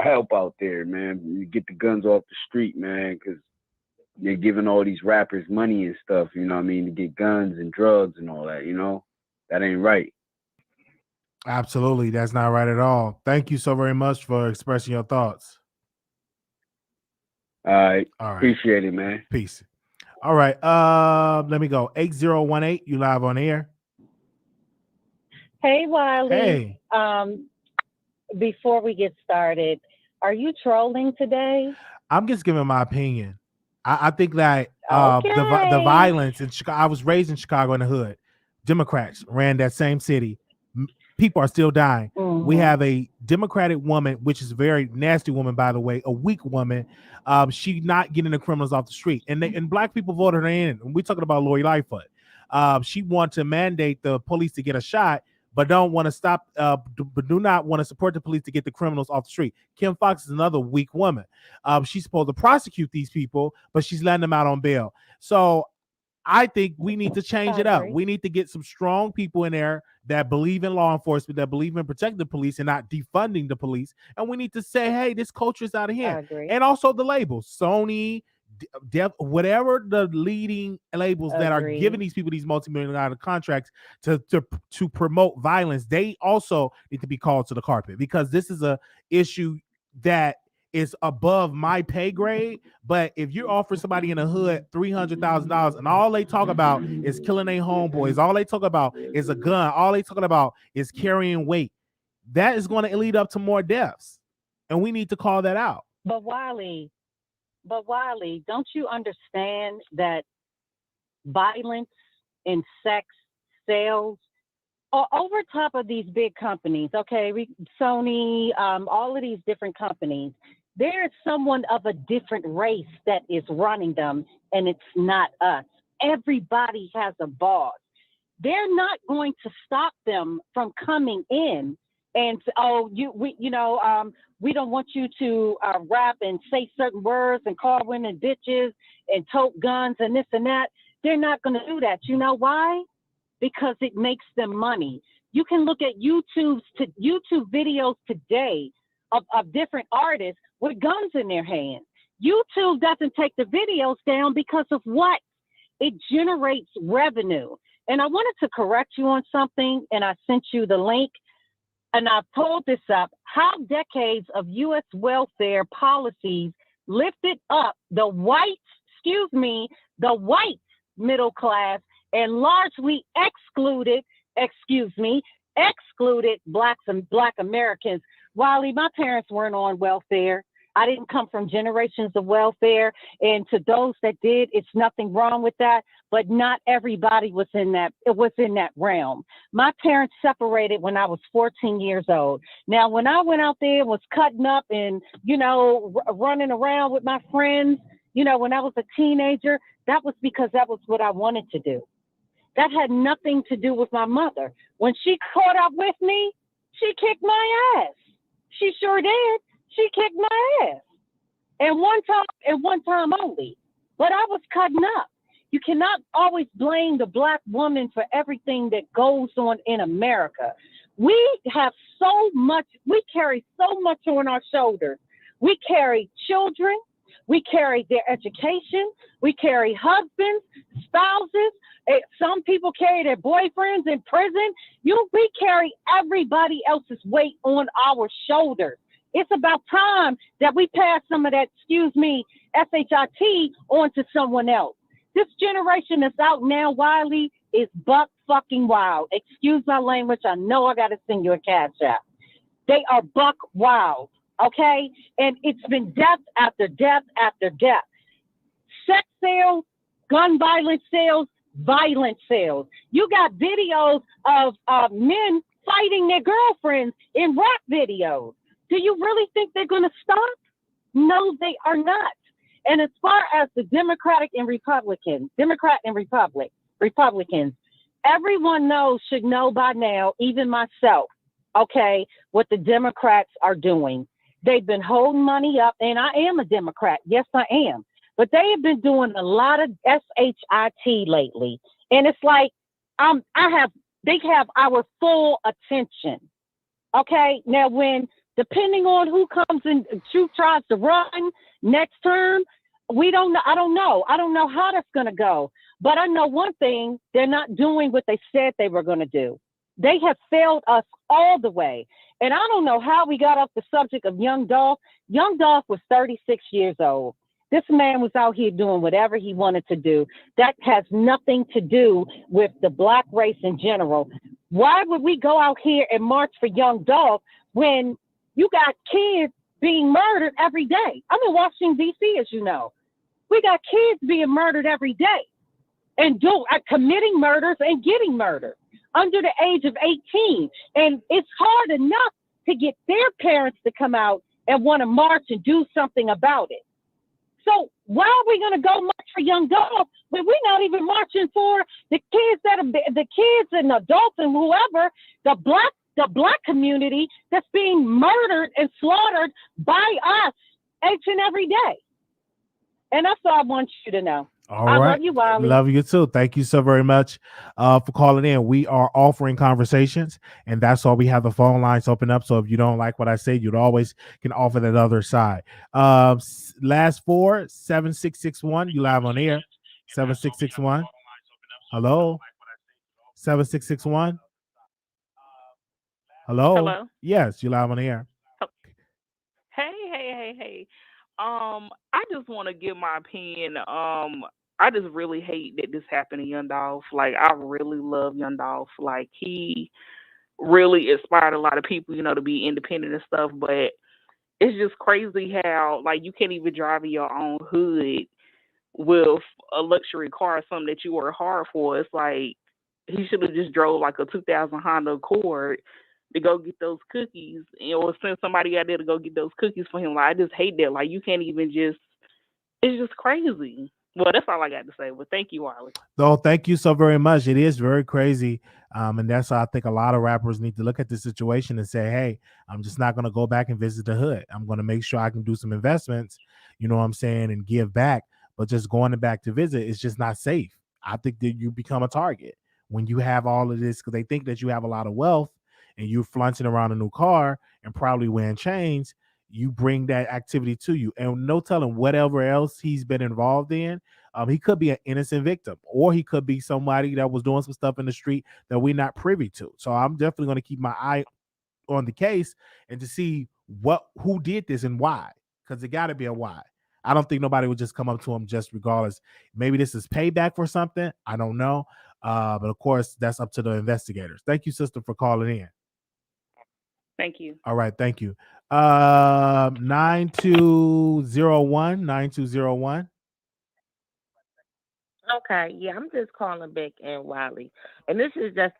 help out there, man. You get the guns off the street, man, because they're giving all these rappers money and stuff, you know what I mean, to get guns and drugs and all that, That ain't right. Absolutely. That's not right at all. Thank you so very much for expressing your thoughts. All right. Appreciate it, man. Peace. All right. Let me go. 8018, you live on air. Hey, Wiley. Hey. Before we get started, are you trolling today? I'm just giving my opinion. I think that the violence in Chicago, I was raised in Chicago in the hood. Democrats ran that same city. People are still dying. Mm-hmm. We have a Democratic woman, which is a very nasty woman, by the way, a weak woman. She's not getting the criminals off the street. And black people voted her in. And we're talking about Lori Lightfoot. She wants to mandate the police to get a shot, but don't want to stop, but do not want to support the police to get the criminals off the street. Kim Fox is another weak woman. She's supposed to prosecute these people, but she's letting them out on bail. So I think we need to change it up. We need to get some strong people in there that believe in law enforcement, that believe in protecting the police and not defunding the police. And we need to say, hey, this culture is out of hand. And also the labels, Sony, whatever the leading labels that are giving these people these multi-million-dollar contracts to promote violence, they also need to be called to the carpet, because this is a issue that is above my pay grade. But if you're offering somebody in the hood $300,000 and all they talk about is killing their homeboys, all they talk about is a gun, all they talking about is carrying weight, that is going to lead up to more deaths, and we need to call that out. But Wiley, don't you understand that violence and sex sells over top of these big companies? Okay, Sony, all of these different companies. There is someone of a different race that is running them, and it's not us. Everybody has a boss. They're not going to stop them from coming in and we don't want you to rap and say certain words and call women bitches and tote guns and this and that. They're not going to do that. You know why? Because it makes them money. You can look at YouTube videos today of different artists with guns in their hands. YouTube doesn't take the videos down because of what? It generates revenue. And I wanted to correct you on something, and I sent you the link. And I've pulled this up, how decades of U.S. welfare policies lifted up the white middle class and largely excluded Black Americans. Wiley, my parents weren't on welfare. I didn't come from generations of welfare. And to those that did, it's nothing wrong with that. But not everybody was in that realm. My parents separated when I was 14 years old. Now, when I went out there and was cutting up and, running around with my friends, when I was a teenager, that was because that was what I wanted to do. That had nothing to do with my mother. When she caught up with me, she kicked my ass. She sure did. She kicked my ass. And one time only. But I was cutting up. You cannot always blame the Black woman for everything that goes on in America. We have so much, we carry so much on our shoulders. We carry children. We carry their education. We carry husbands, spouses. Some people carry their boyfriends in prison. We carry everybody else's weight on our shoulders. It's about time that we pass some of that, SHIT on to someone else. This generation that's out now, Wiley, is buck fucking wild. Excuse my language. I know I got to send you a cash app. They are buck wild, okay? And it's been death after death after death. Sex sales, gun violence sales, violent sales. You got videos of men fighting their girlfriends in rap videos. Do you really think they're going to stop? No, they are not. And as far as the Democrat and Republicans, everyone should know by now, even myself, okay, what the Democrats are doing. They've been holding money up, and I am a Democrat. Yes, I am. But they have been doing a lot of SHIT lately. And it's like, they have our full attention. Okay. Now, depending on who comes in, who tries to run next term, I don't know. I don't know how that's going to go. But I know one thing, they're not doing what they said they were going to do. They have failed us all the way. And I don't know how we got off the subject of young Dolph. Young Dolph was 36 years old. This man was out here doing whatever he wanted to do. That has nothing to do with the black race in general. Why would we go out here and march for young Dolph when you got kids being murdered every day? I'm in Washington, D.C., as you know. We got kids being murdered every day and committing murders and getting murdered under the age of 18. And it's hard enough to get their parents to come out and want to march and do something about it. So why are we going to go march for young Dolph when we're not even marching for the kids the kids and adults and whoever, the black community that's being murdered and slaughtered by us each and every day? And that's all I want you to know. All I right. love you, Wiley. Love you too. Thank you so very much for calling in. We are offering conversations, and that's why we have the phone lines open up. So if you don't like what I say, you always can offer that other side. Last 4, 7661. You live on air. 7661. Hello. 7661. Hello. Hello? Yes, you live on air. Hey. I just want to give my opinion. I just really hate that this happened to Young Dolph. Like, I really love Young Dolph. Like, he really inspired a lot of people, to be independent and stuff. But it's just crazy how, like, you can't even drive in your own hood with a luxury car or something that you work hard for. It's like he should have just drove like a 2000 Honda Accord to go get those cookies, or send somebody out there to go get those cookies for him. Like, I just hate that. Like, you can't even it's just crazy. Well, that's all I got to say. But thank you, Wiley. Oh, thank you so very much. It is very crazy. And that's why I think a lot of rappers need to look at the situation and say, hey, I'm just not going to go back and visit the hood. I'm going to make sure I can do some investments, you know what I'm saying, and give back. But just going back to visit is just not safe. I think that you become a target when you have all of this, because they think that you have a lot of wealth and you're flaunting around a new car and probably wearing chains. You bring that activity to you, and no telling whatever else he's been involved in. He could be an innocent victim, or he could be somebody that was doing some stuff in the street that we're not privy to. So I'm definitely going to keep my eye on the case and to see who did this and why, because it got to be a why. I don't think nobody would just come up to him just regardless. Maybe this is payback for something. I don't know. But of course, that's up to the investigators. Thank you, sister, for calling in. Thank you. All right, thank you. 9201. Okay, yeah, I'm just calling back in, Wiley. And this is just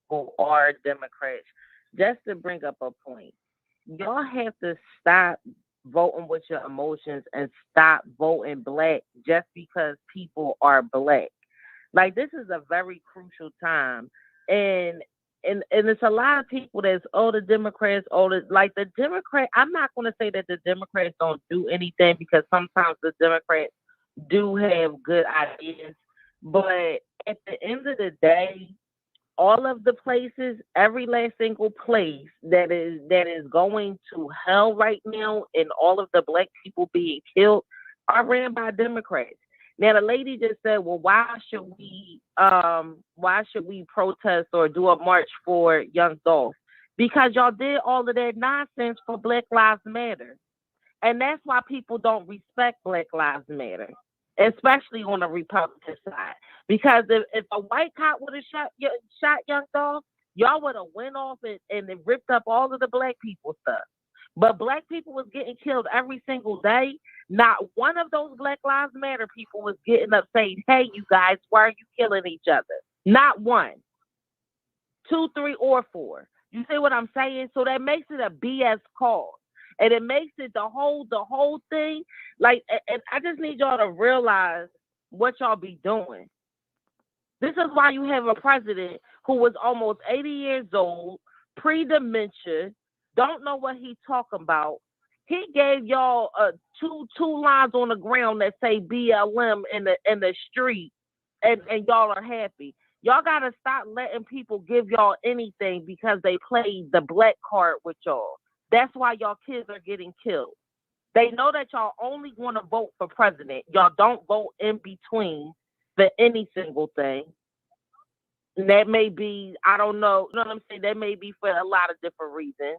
for our Democrats, just to bring up a point. Y'all have to stop voting with your emotions and stop voting black just because people are black. Like, this is a very crucial time. And it's a lot of people that's, the Democrats, the Democrat. I'm not going to say that the Democrats don't do anything, because sometimes the Democrats do have good ideas. But at the end of the day, all of the places, every last single place that is going to hell right now, and all of the black people being killed are ran by Democrats. Now, the lady just said, well, why should we protest or do a march for young Dolph? Because y'all did all of that nonsense for Black Lives Matter. And that's why people don't respect Black Lives Matter, especially on the Republican side. Because if a white cop would have shot young Dolph, y'all would have went off and ripped up all of the black people stuff. But black people was getting killed every single day. Not one of those Black Lives Matter people was getting up saying, hey, you guys, why are you killing each other? Not one. 2, 3, or 4. You see what I'm saying? So that makes it a BS cause. And it makes it the whole thing. Like, and I just need y'all to realize what y'all be doing. This is why you have a president who was almost 80 years old, pre-dementia, don't know what he talking about. He gave y'all two lines on the ground that say BLM in the street, and y'all are happy. Y'all gotta stop letting people give y'all anything because they played the black card with y'all. That's why y'all kids are getting killed. They know that y'all only want to vote for president. Y'all don't vote in between for any single thing. And that may be, I don't know, you know what I'm saying? That may be for a lot of different reasons.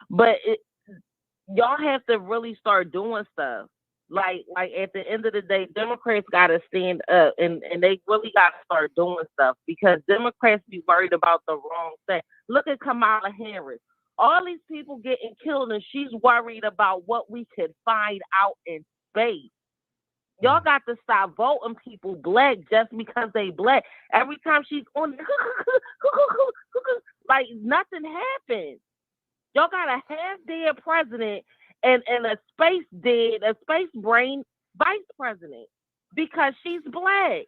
But y'all have to really start doing stuff. Like at the end of the day, Democrats got to stand up and they really got to start doing stuff because Democrats be worried about the wrong thing. Look at Kamala Harris. All these people getting killed and she's worried about what we could find out in space. Y'all got to stop voting people black just because they black. Every time she's on, like nothing happens. Y'all got a half-dead president and a space brain vice president because she's black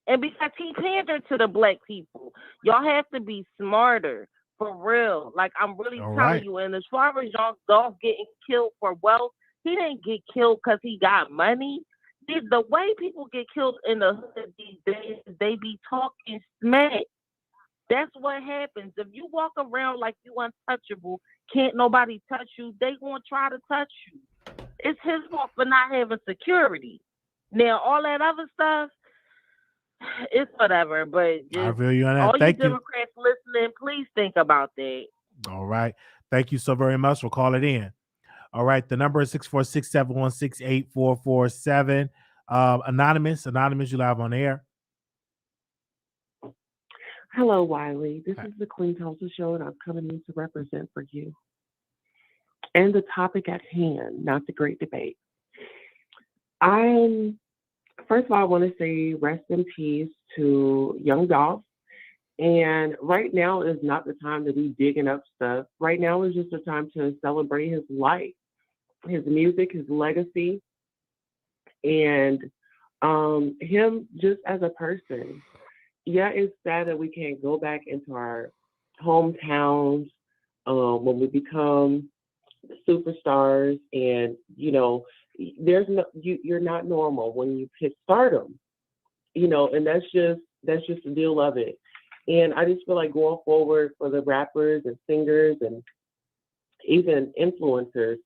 and because he pandered to the black people. Y'all have to be smarter. For real. Like, I'm really telling you, and as far as y'all Dolph getting killed for wealth, he didn't get killed because he got money. The way people get killed in the hood these days, they be talking smack. That's what happens. If you walk around like you untouchable, can't nobody touch you, they gonna try to touch you. It's his fault for not having security. Now, all that other stuff, it's whatever, but I feel you on that. all Thank you Democrats listening, please think about that. All right. Thank you so very much for calling in. All right. The number is 646-716-8447. Anonymous, you live on air. Hello, Wiley. This is the Queen Tulsa Show, and I'm coming in to represent for you. And the topic at hand, not the great debate. First of all, I want to say rest in peace to young Dolph. And right now is not the time to be digging up stuff. Right now is just the time to celebrate his life, his music, his legacy, and him just as a person. Yeah, it's sad that we can't go back into our hometowns when we become superstars, and you're not normal when you hit stardom, and that's just the deal of it. And I just feel like going forward for the rappers and singers and even influencers,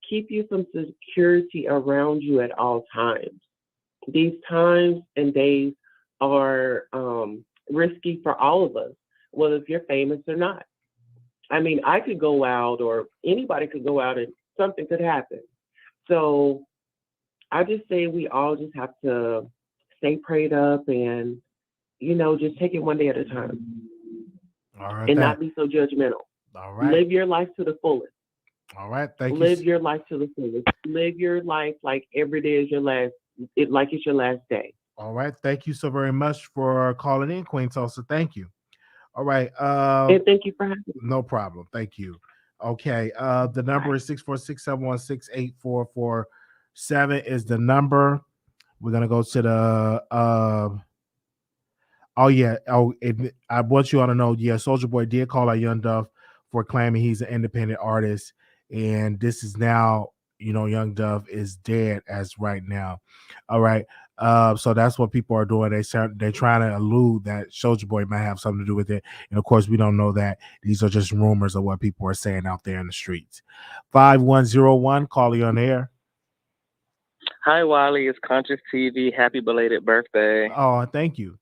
keep you some security around you at all times. These times and days are risky for all of us, whether if you're famous or not. I mean, I could go out or anybody could go out and something could happen. So I just say we all just have to stay prayed up and, just take it one day at a time. All right. And not be so judgmental. All right. Live your life to the fullest. All right. Thank you. Live your life to the fullest. Live your life like every day is it's your last day. All right. Thank you so very much for calling in, Queen Tulsa. Thank you. All right. And thank you for having me. No problem. Thank you. Okay. The number is 646-716-8447 is the number. We're gonna go to the I want you all to know, Soulja Boy did call out Young Dolph for claiming he's an independent artist, and this is now, Young Dolph is dead as right now. All right. So that's what people are doing. They're trying to allude that Soulja Boy might have something to do with it. And of course, we don't know that. These are just rumors of what people are saying out there in the streets. 5101, call you on air. Hi, Wiley. It's Conscious TV. Happy belated birthday. Oh, thank you.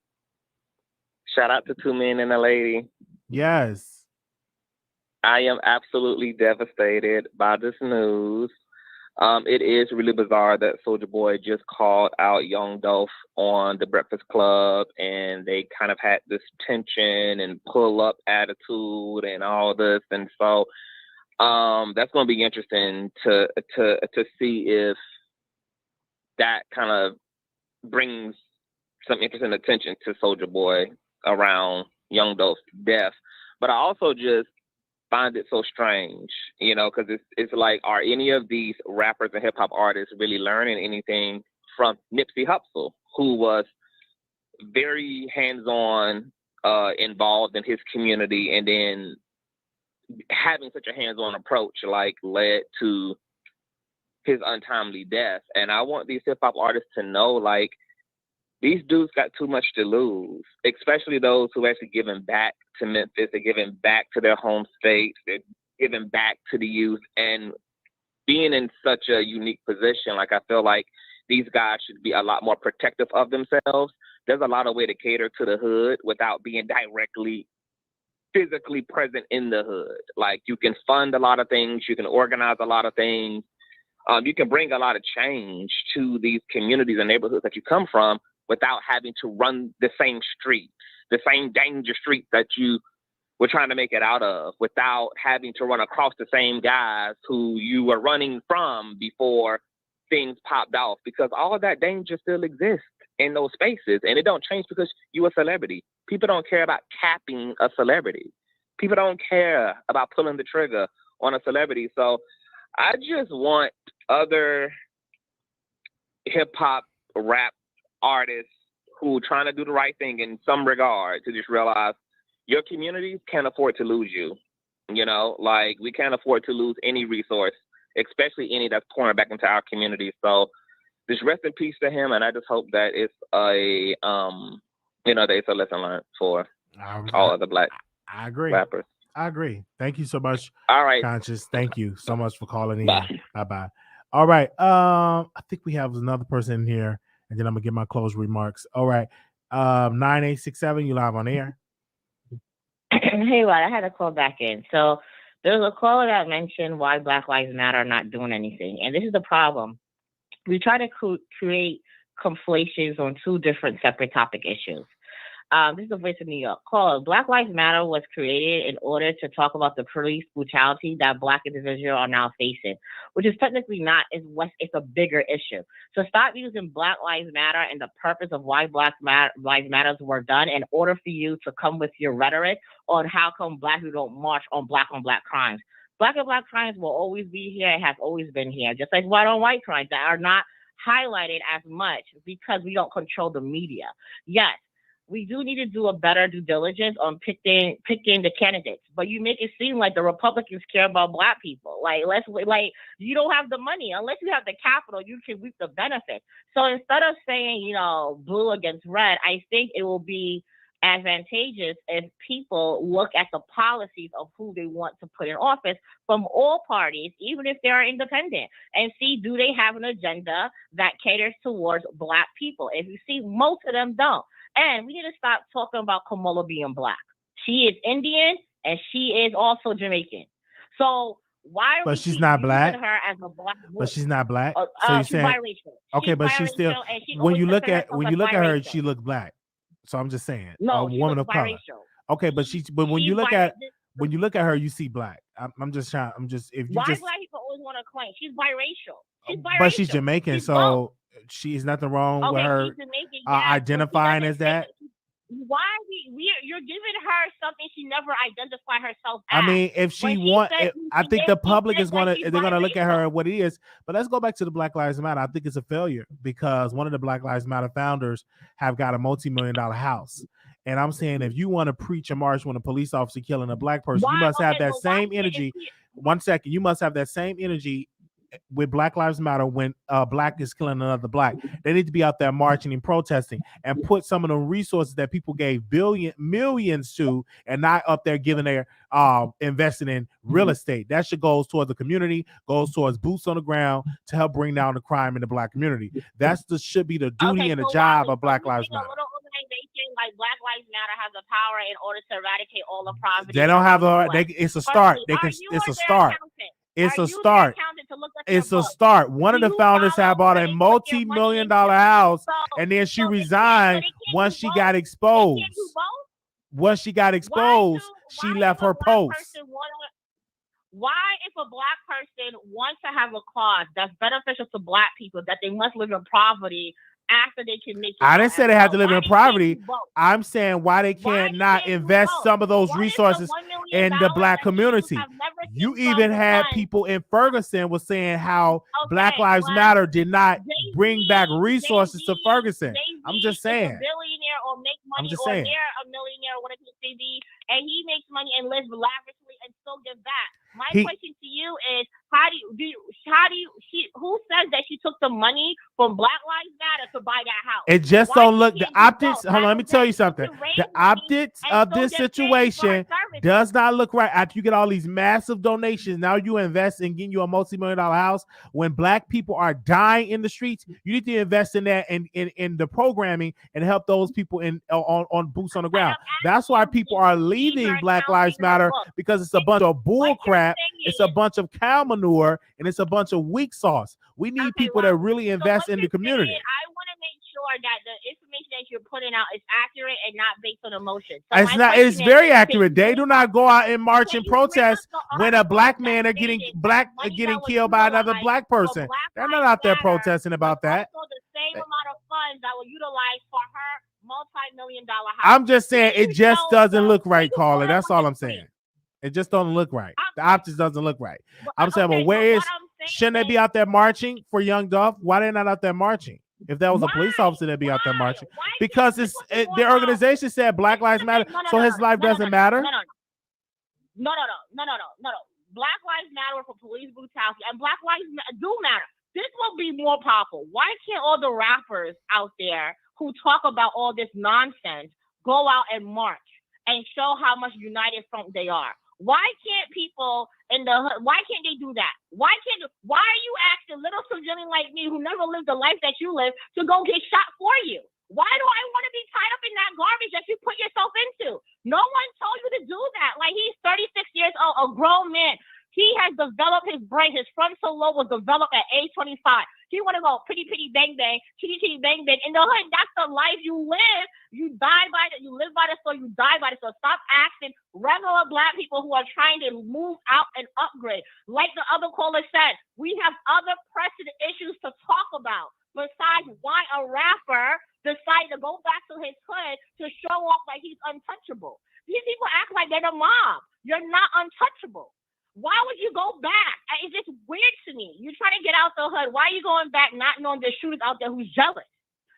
Shout out to 2 men and a lady. Yes. I am absolutely devastated by this news. It is really bizarre that Soulja Boy just called out Young Dolph on The Breakfast Club, and they kind of had this tension and pull-up attitude and all this. And so that's going to be interesting to see if that kind of brings some interesting attention to Soulja Boy around Young Dolph's death. But I also just find it so strange, because it's like, are any of these rappers and hip hop artists really learning anything from Nipsey Hussle, who was very hands-on, involved in his community, and then having such a hands-on approach led to his untimely death. And I want these hip hop artists to know, these dudes got too much to lose, especially those who actually giving back to Memphis, they're giving back to their home states, they're giving back to the youth, and being in such a unique position. I feel like these guys should be a lot more protective of themselves. There's a lot of way to cater to the hood without being directly physically present in the hood. You can fund a lot of things, you can organize a lot of things, you can bring a lot of change to these communities and neighborhoods that you come from without having to run the same streets, the same danger streets that you were trying to make it out of, without having to run across the same guys who you were running from before things popped off, because all of that danger still exists in those spaces, and it don't change because you're a celebrity. People don't care about capping a celebrity. People don't care about pulling the trigger on a celebrity. So I just want other hip hop rap artists who are trying to do the right thing in some regard to just realize your communities can't afford to lose you. We can't afford to lose any resource, especially any that's pouring back into our community. So just rest in peace to him, and I just hope that it's that it's a lesson learned for all other black I agree. rappers. I agree. Thank you so much. All right. Conscious. Thank you so much for calling in. Bye. Bye. All right. I think we have another person in here, and then I'm gonna get my closing remarks. All right. 9867, you live on air. Hey, I had to call back in. So there's a caller that mentioned why Black Lives Matter are not doing anything. And this is the problem. We try to create conflations on two different separate topic issues. This is the Voice of New York. Caller, Black Lives Matter was created in order to talk about the police brutality that Black individuals are now facing, which is technically not, it's a bigger issue. So stop using Black Lives Matter and the purpose of why Black Lives Matters were done in order for you to come with your rhetoric on how come Black people don't march on black crimes. Black on black crimes will always be here and have always been here, just like white on white crimes that are not highlighted as much because we don't control the media. Yes, we do need to do a better due diligence on picking the candidates, but you make it seem like the Republicans care about Black people. You don't have the money unless you have the capital. You can reap the benefits. So instead of saying blue against red, I think it will be advantageous if people look at the policies of who they want to put in office from all parties, even if they are independent, and see, do they have an agenda that caters towards Black people? If you see, most of them don't. And we need to stop talking about Kamala being Black. She is Indian and she is also Jamaican. So why? But she's not Black. Her as a Black woman? But she's not Black. So you're she's saying biracial. okay, She's but she's still. she When you always look at her, biracial. she looks Black. So I'm just saying, No, a she woman of looks color. biracial. Okay, but when you look at her, you see Black. If you Why just. Black people always want to claim she's biracial? She's biracial. But she's Jamaican, so she's nothing wrong with her she's Jamaican, identifying as that. Why you're giving her something she never identified herself as? I mean, if she I think the public is they're gonna look at her and what it is. But let's go back to the Black Lives Matter. I think it's a failure because one of the Black Lives Matter founders have got a multi-million-dollar house. And I'm saying if you want to preach a march when a police officer killing a Black person, you must have that same energy. 1 second, you must have that same energy with Black Lives Matter when Black is killing another Black. They need to be out there marching and protesting and put some of the resources that people gave millions to and not up there giving their investing in real estate. That should go towards the community, goes towards boots on the ground to help bring down the crime in the Black community. Should be the duty and the job of Black Lives Matter. Like Black Lives Matter has the power in order to eradicate all the poverty. They don't have it's a start. It's a start. It's a start. It's a start. One of the founders had bought a multi-million-dollar house, and then she resigned once she got exposed. Once she got exposed, she left her post. Why, if a Black person wants to have a cause that's beneficial to Black people, that they must live in poverty after they can make it? I didn't say they have to live in poverty. I'm saying why they can't not invest some of those resources in the black community. You even had people in Ferguson was saying how Black Lives Matter did not bring back resources to Ferguson. I'm just saying. A billionaire or make money I'm just or saying. near a millionaire or whatever it may be, and he makes money and lives lavishly and still give back. My question to you is, who says that she took the money from Black Lives Matter to buy that house? It just don't look, the optics, hold on, let me tell you something. The optics of this situation does not look right. After you get all these massive donations, now you invest in getting you a multi-million-dollar house. When black people are dying in the streets, you need to invest in that and in the programming and help those people on boots on the ground. That's why people are leaving Black Lives Matter, because it's a bunch of bull crap. It's a bunch of cow manure and it's a bunch of weak sauce. We need people that really invest in the community. I want to make sure that the information that you're putting out is accurate and not based on emotion. It's not. It's very accurate. They do not go out and march and protest when a black man are getting killed by another black person. They're not out there protesting about that. Also, the same amount of funds that were utilized for her multi-million-dollar house. I'm just saying it just doesn't look right, caller. That's all I'm saying. It just don't look right. The optics doesn't look right. I'm saying, well, shouldn't they be out there marching for young Dolph? Why they not out there marching? If that was a police officer, they'd be out there marching. Because their organization said Black Lives Matter, so his life doesn't matter. No. Black Lives Matter for police brutality, and Black Lives do matter. This will be more powerful. Why can't all the rappers out there who talk about all this nonsense go out and march and show how much united front they are? Why can't people why can't they do that? Why are you asking little civilian like me who never lived the life that you live to go get shot for you? Why do I want to be tied up in that garbage that you put yourself into? No one told you to do that. Like, he's 36 years old, a grown man. He has developed his brain. His frontal lobe was developed at age 25. He want to go pitty, pitty, bang, bang, chitty, chitty, bang, bang. In the hood, that's the life you live. You die by it. You live by the sword. You die by the sword. Stop asking regular black people who are trying to move out and upgrade. Like the other caller said, we have other pressing issues to talk about besides why a rapper decided to go back to his hood to show off like he's untouchable. These people act like they're the mob. You're not untouchable. Why would you go back? It's just weird to me. You're trying to get out the hood. Why are you going back not knowing there's shooters out there who's jealous?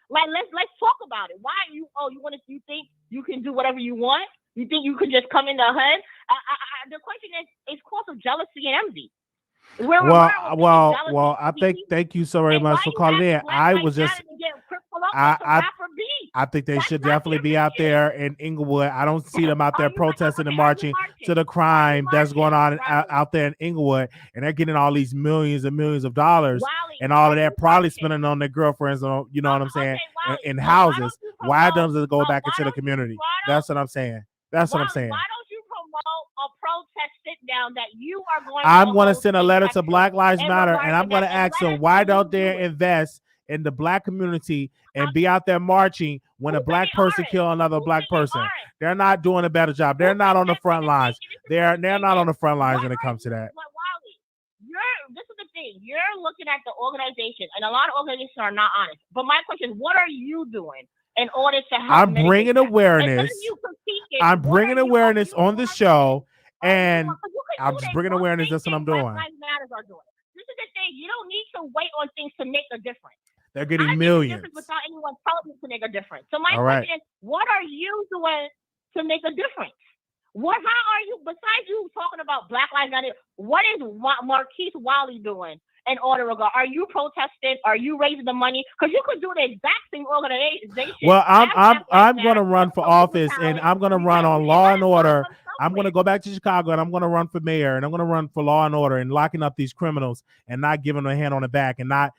Like, let's talk about it. Why you think you can do whatever you want? You think you can just come in the hood? The question is cause of jealousy and envy. I thank you so very much for calling in. I think they should definitely be out there in Inglewood. I don't see them out there protesting and marching to the crime that's going on out there in Inglewood, and they're getting all these millions and millions of dollars and all of that, probably spending on their girlfriends, you know what I'm saying, in houses. Why doesn't it go back into the community? That's what I'm saying. That's what I'm saying. Why don't you promote a protest sit down that you are going to I'm going to send a letter to Black Lives Matter, and I'm going to ask them, why don't they invest in the black community and be out there marching when a black person kill another black person? They're not doing a better job. They're not on the front lines. They're not on the front lines when it comes to that. This is the thing. You're looking at the organization, and a lot of organizations are not honest. But my question is, what are you doing in order to help? I'm bringing awareness. I'm bringing awareness on the show, and I'm just bringing awareness. That's what I'm doing. Black Lives Matter are doing. This is the thing. You don't need to wait on things to make a difference. They're getting millions without anyone telling you to make a difference. So my question is, what are you doing to make a difference? How are you, besides you talking about Black Lives Matter, what is Marquise Wiley doing in order to go? Are you protesting? Are you raising the money? Because you could do the exact same organization. Well, I'm going to run for office, and I'm going to run on law and order. I'm going to go back to Chicago, and I'm going to run for mayor, and I'm going to run for law and order and locking up these criminals and not giving them a hand on the back and not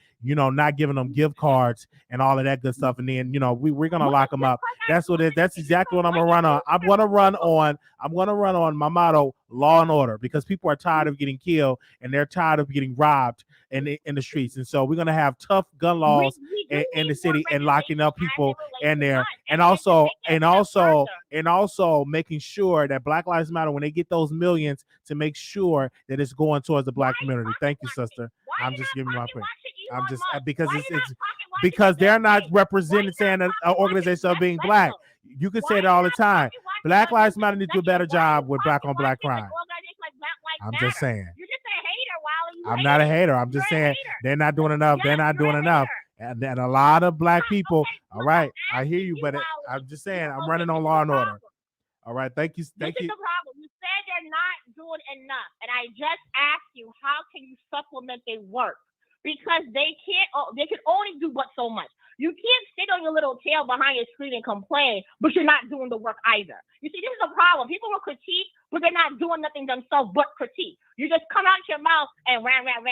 giving them gift cards and all of that good stuff. And then, we're going to lock them up. That's exactly what I'm going to run on. I'm going to run on my motto, law and order, because people are tired of getting killed and they're tired of getting robbed in the streets. And so we're going to have tough gun laws in the city and locking up people in there. And also making sure that Black Lives Matter, when they get those millions, to make sure that it's going towards the black community. Thank you, sister. I'm just giving my point. I'm just because they're not representing saying an organization of being black. You can say it all the time. Black Lives Matter needs to do a better job with black on black crime. Organizations like Black Lives I'm Matter. just saying. You're just a hater, Wiley. You I'm not a hater. I'm just saying they're not doing enough. They're not doing enough. And a lot of black people. All right, I hear you, but I'm just saying I'm running on Law and Order. All right, thank you. This is the problem. You said they're not doing enough, and I just asked you, how can you supplement their work? Because they can't. They can only do but so much. You can't sit on your little tail behind your screen and complain, but you're not doing the work either. You see, this is a problem. People will critique, but they're not doing nothing themselves but critique. You just come out your mouth and rant, and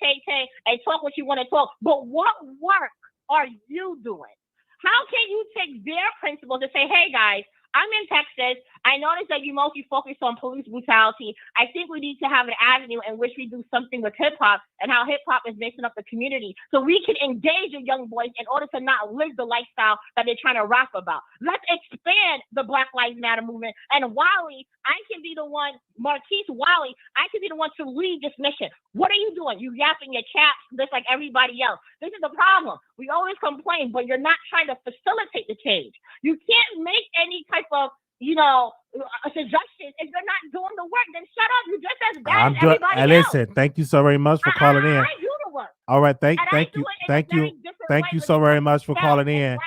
tay, and talk what you want to talk. But what work are you doing? How can you take their principles and say, hey, guys, I'm in Texas. I noticed that you mostly focus on police brutality. I think we need to have an avenue in which we do something with hip hop and how hip hop is mixing up the community so we can engage the young boys in order to not live the lifestyle that they're trying to rap about. Let's expand the Black Lives Matter movement. And Wiley, I can be the one, Marquise Wiley, I can be the one to lead this mission. What are you doing? You yapping your chaps just like everybody else. This is the problem. We always complain, but you're not trying to facilitate the change. You can't make any type of, a suggestion. If you're not doing the work, then shut up. You're just as bad as everybody else. Listen, thank you so very much for calling in. I do the work. All right, thank you so very much for calling in.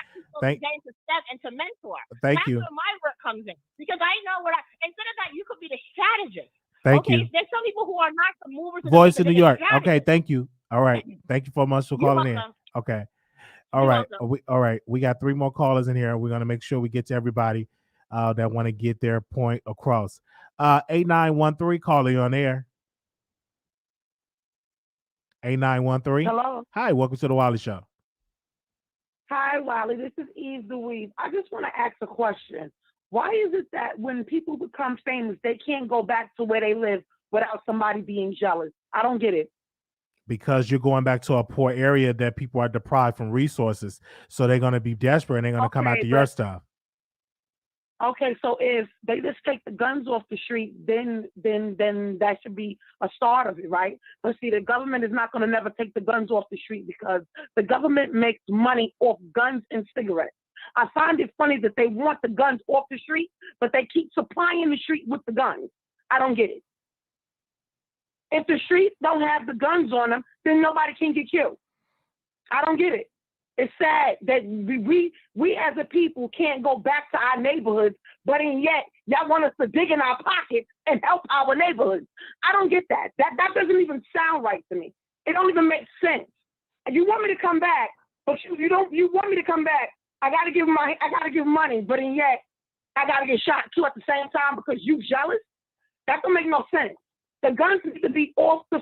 Thank to mentor. Thank That's you. where my work comes in, because I know instead of that, you could be the strategist. Thank you. There's some people who are not the movers. Voice in New York. Okay, thank you. All right, thank you so much for calling in. Okay. All right. We got 3 more callers in here. We're gonna make sure we get to everybody that want to get their point across. 8913, calling on air. 8913. Hello. Hi, welcome to the Wiley Show. Hi, Wiley. This is Eve DeWeave. I just want to ask a question. Why is it that when people become famous, they can't go back to where they live without somebody being jealous? I don't get it. Because you're going back to a poor area that people are deprived from resources. So they're going to be desperate and they're going to come after your stuff. Okay, so if they just take the guns off the street, then that should be a start of it, right? But see, the government is not going to never take the guns off the street because the government makes money off guns and cigarettes. I find it funny that they want the guns off the street, but they keep supplying the street with the guns. I don't get it. If the streets don't have the guns on them, then nobody can get killed. I don't get it. It's sad that we as a people can't go back to our neighborhoods, but yet y'all want us to dig in our pockets and help our neighborhoods. I don't get that. That doesn't even sound right to me. It don't even make sense. And you want me to come back, but you want me to come back. I gotta give money, but yet I gotta get shot too at the same time because you jealous. That don't make no sense. The guns need to be off the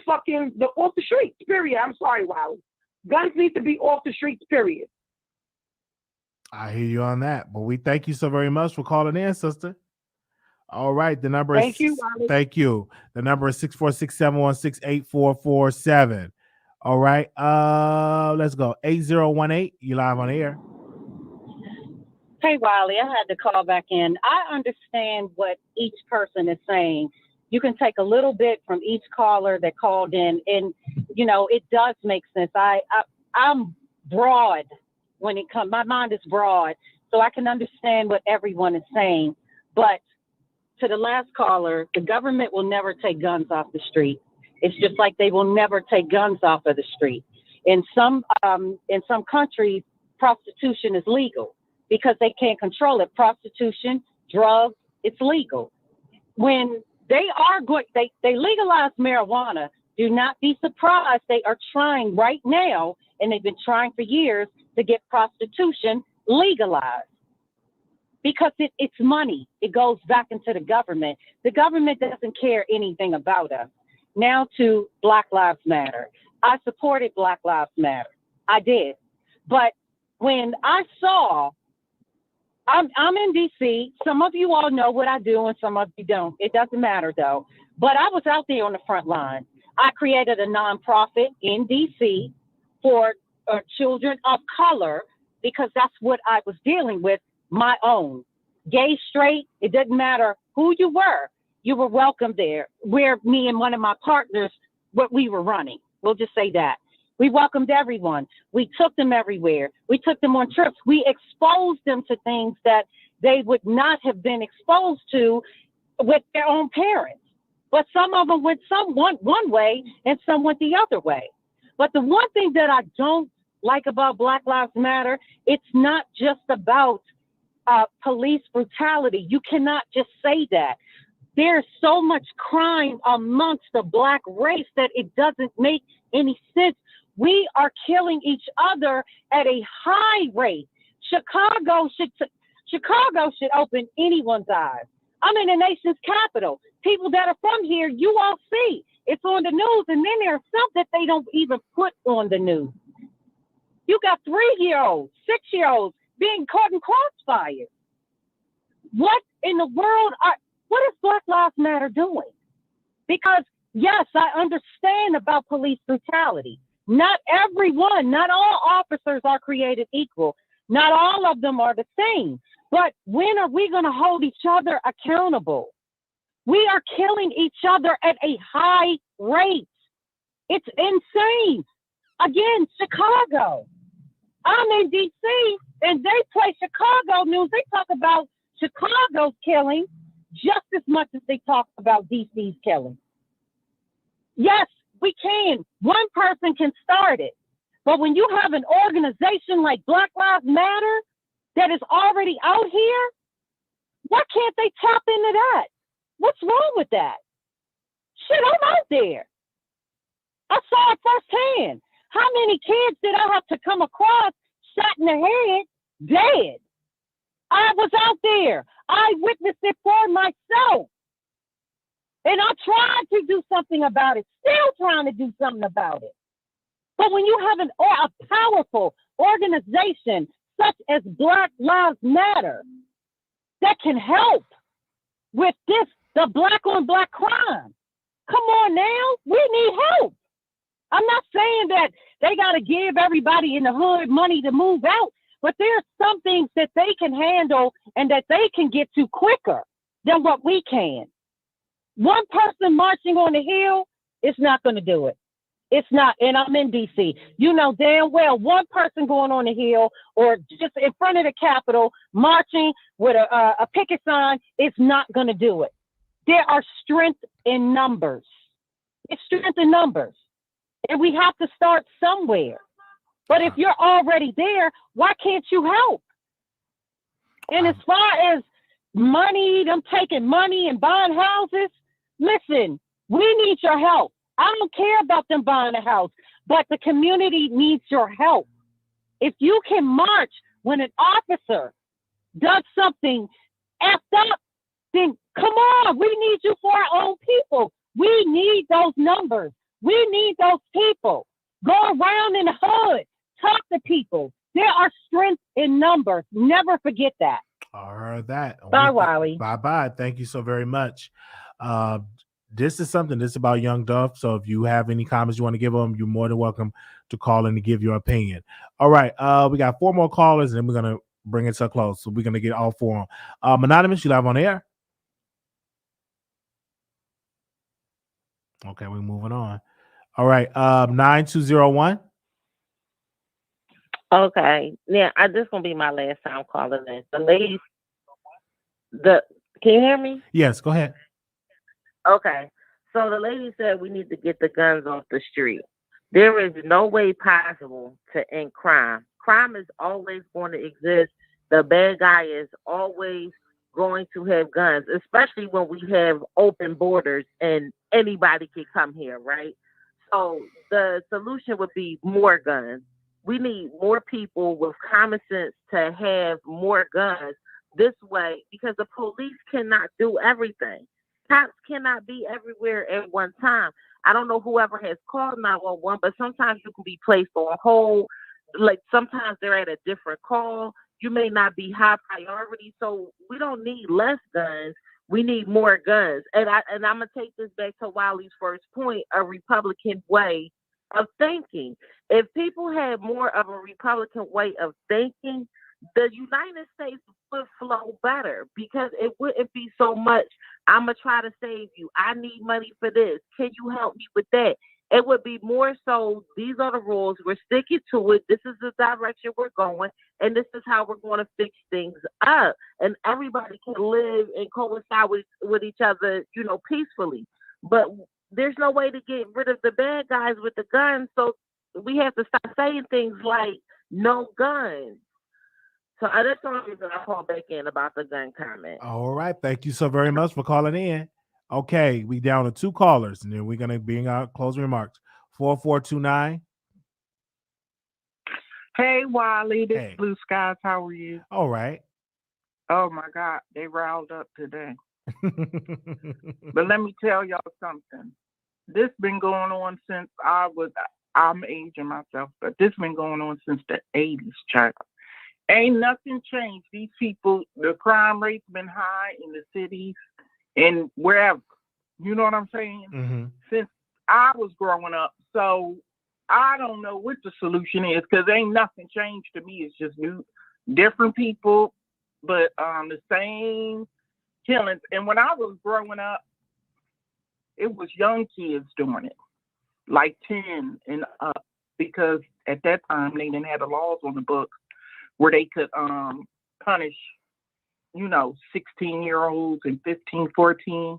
streets, period. I'm sorry, Wiley. Guns need to be off the streets, period. I hear you on that, but we thank you so very much for calling in, sister. All right, the number is... Thank you, Wiley. Thank you. The number is 646-716-8447. All right, let's go. 8018, you live on the air. Hey, Wiley, I had to call back in. I understand what each person is saying. You can take a little bit from each caller that called in, and it does make sense. I'm broad when it comes. My mind is broad, so I can understand what everyone is saying. But to the last caller, the government will never take guns off the street. It's just like they will never take guns off of the street. In some countries, prostitution is legal because they can't control it. Prostitution, drugs, it's legal. When they legalize marijuana, do not be surprised. They are trying right now, and they've been trying for years, to get prostitution legalized because it's money. It goes back into the government. The government doesn't care anything about us. Now to Black Lives Matter. I supported Black Lives Matter. I did. But when I saw, I'm in D.C. Some of you all know what I do and some of you don't. It doesn't matter, though. But I was out there on the front line. I created a nonprofit in D.C. for children of color because that's what I was dealing with, my own. Gay, straight, it didn't matter who you were welcome there. Where me and one of my partners, what we were running. We'll just say that. We welcomed everyone. We took them everywhere. We took them on trips. We exposed them to things that they would not have been exposed to with their own parents. But some of them went one way and some went the other way. But the one thing that I don't like about Black Lives Matter, it's not just about police brutality. You cannot just say that. There's so much crime amongst the Black race that it doesn't make any sense. We are killing each other at a high rate. Chicago should open anyone's eyes. I'm in the nation's capital. People that are from here, you all see. It's on the news, and then there are some that they don't even put on the news. You got 3-year-olds, 6-year-olds being caught in crossfire. What in the world what is Black Lives Matter doing? Because, yes, I understand about police brutality. Not everyone, not all officers are created equal. Not all of them are the same. But when are we going to hold each other accountable? We are killing each other at a high rate. It's insane. Again, Chicago. I'm in D.C., and they play Chicago news. They talk about Chicago's killing just as much as they talk about D.C.'s killing. Yes, we can. One person can start it. But when you have an organization like Black Lives Matter that is already out here, why can't they tap into that? What's wrong with that? Shit, I'm out there. I saw it firsthand. How many kids did I have to come across shot in the head, dead? I was out there. I witnessed it for myself. And I tried to do something about it, still trying to do something about it. But when you have a powerful organization such as Black Lives Matter that can help with this, the black on black crime, come on now, we need help. I'm not saying that they got to give everybody in the hood money to move out, but there's some things that they can handle and that they can get to quicker than what we can. One person marching on the Hill is not going to do it. It's not, and I'm in D.C. You know damn well one person going on the Hill or just in front of the Capitol marching with a picket sign is not going to do it. There are strength in numbers. It's strength in numbers. And we have to start somewhere. But if you're already there, why can't you help? And as far as money, them taking money and buying houses, listen, we need your help. I don't care about them buying a house, but the community needs your help. If you can march when an officer does something effed up, then come on, we need you for our own people. We need those numbers. We need those people. Go around in the hood, talk to people. There are strengths in numbers. Never forget that. I heard that. Bye, Wiley. Bye-bye. Thank you so very much. This is something that's about Young Dolph. So if you have any comments you want to give them, you're more than welcome to call in to give your opinion. All right. We got 4 more callers, and then we're going to bring it to a close. So we're going to get all 4 of them. Anonymous, you live on the air? Okay, we're moving on. All right. 9201. Okay. Yeah, this gonna be my last time calling in. The ladies, can you hear me? Yes, go ahead. Okay. So the lady said we need to get the guns off the street. There is no way possible to end crime. Crime is always going to exist. The bad guy is always going to have guns, especially when we have open borders and anybody can come here, right? So the solution would be more guns. We need more people with common sense to have more guns this way, because the police cannot do everything. Cops cannot be everywhere at one time. I don't know whoever has called 911, but sometimes you can be placed on hold. Like sometimes they're at a different call. You may not be high priority. So we don't need less guns. We need more guns. And I'm gonna take this back to Wiley's first point, a Republican way of thinking. If people had more of a Republican way of thinking, the United States would flow better, because it wouldn't be so much, I'm going to try to save you. I need money for this. Can you help me with that? It would be more so, these are the rules. We're sticking to it. This is the direction we're going, and this is how we're going to fix things up. And everybody can live and coincide with each other, peacefully. But there's no way to get rid of the bad guys with the guns, so we have to stop saying things like no guns. So that's the only reason I called back in about the gun comment. All right. Thank you so very much for calling in. Okay, we down to 2 callers, and then we're gonna bring out closing remarks. 4429. Hey, Wiley, this Hey. Blue Skies. How are you? All right. Oh my God, they riled up today. But let me tell y'all something. This been going on since I'm aging myself, but this been going on since the 80s, child. Ain't nothing changed. These people, the crime rate's been high in the cities and wherever. You know what I'm saying? Mm-hmm. Since I was growing up. So I don't know what the solution is, because ain't nothing changed to me. It's just different people, but the same killings. And when I was growing up, it was young kids doing it, like 10 and up, because at that time they didn't have the laws on the books where they could punish, 16-year-olds and 15, 14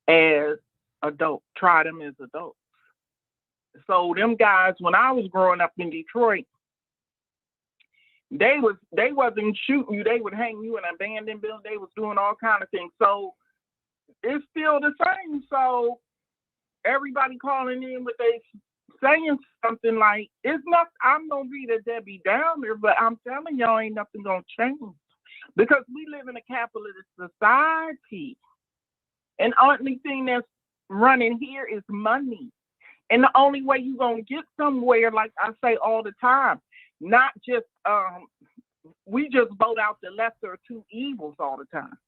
as adults, try them as adults. So them guys, when I was growing up in Detroit, they wasn't shooting you, they would hang you in an abandoned building, they was doing all kind of things. So it's still the same. So everybody calling in with they saying something like, it's not, I'm gonna be the Debbie Downer, but I'm telling y'all ain't nothing gonna change, because we live in a capitalist society, and the only thing that's running here is money. And the only way you're gonna get somewhere, like I say all the time, not just we just vote out the lesser of two evils all the time.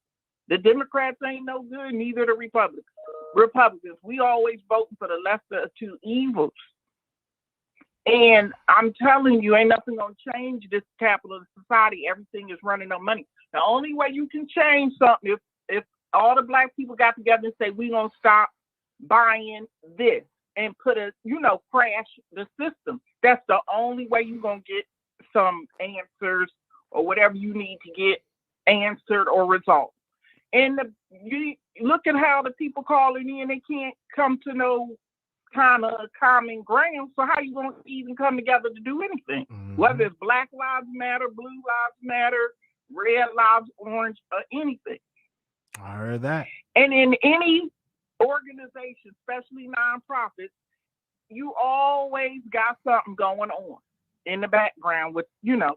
The Democrats ain't no good, neither the Republicans. We always voting for the lesser of two evils. And I'm telling you, ain't nothing gonna change this capitalist society. Everything is running on money. The only way you can change something if all the black people got together and say, we gonna stop buying this and put crash the system. That's the only way you're gonna get some answers or whatever you need to get answered or resolved. And you look at how the people calling in, they can't come to no kind of common ground. So how you going to even come together to do anything? Mm-hmm. Whether it's Black Lives Matter, Blue Lives Matter, Red Lives, Orange, or anything. I heard that. And in any organization, especially nonprofits, you always got something going on in the background with,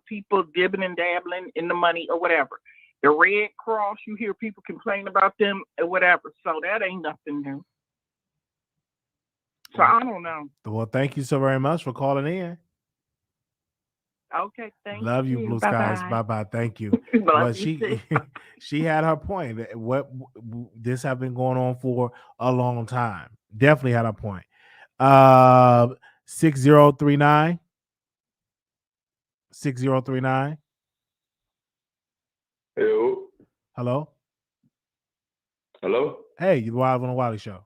people dibbing and dabbling in the money or whatever. The Red Cross, you hear people complain about them or whatever. So that ain't nothing new. So I don't know. Well, thank you so very much for calling in. Okay, thank you. Love you, Blue Skies. Bye-bye. Thank you. Well, she had her point. This have been going on for a long time. Definitely had a point. 6039. 6039. Hello. Hello. Hello. Hey, you live on the Wiley Show.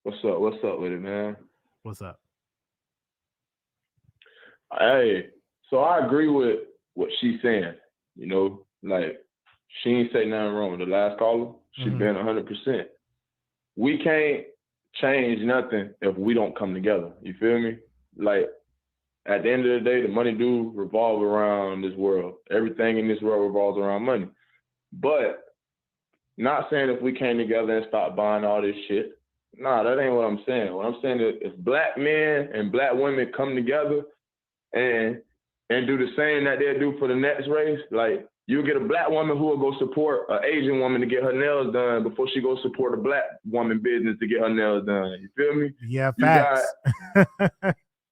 What's up? What's up with it, man? What's up? Hey, so I agree with what she's saying. Like she ain't say nothing wrong. The last caller, she been 100%. We can't change nothing if we don't come together. You feel me? Like at the end of the day, the money do revolve around this world. Everything in this world revolves around money. But not saying if we came together and stopped buying all this shit. Nah, that ain't what I'm saying. What I'm saying is if black men and black women come together and do the same that they do for the next race, like you'll get a black woman who will go support an Asian woman to get her nails done before she goes support a black woman business to get her nails done. You feel me? Yeah, facts.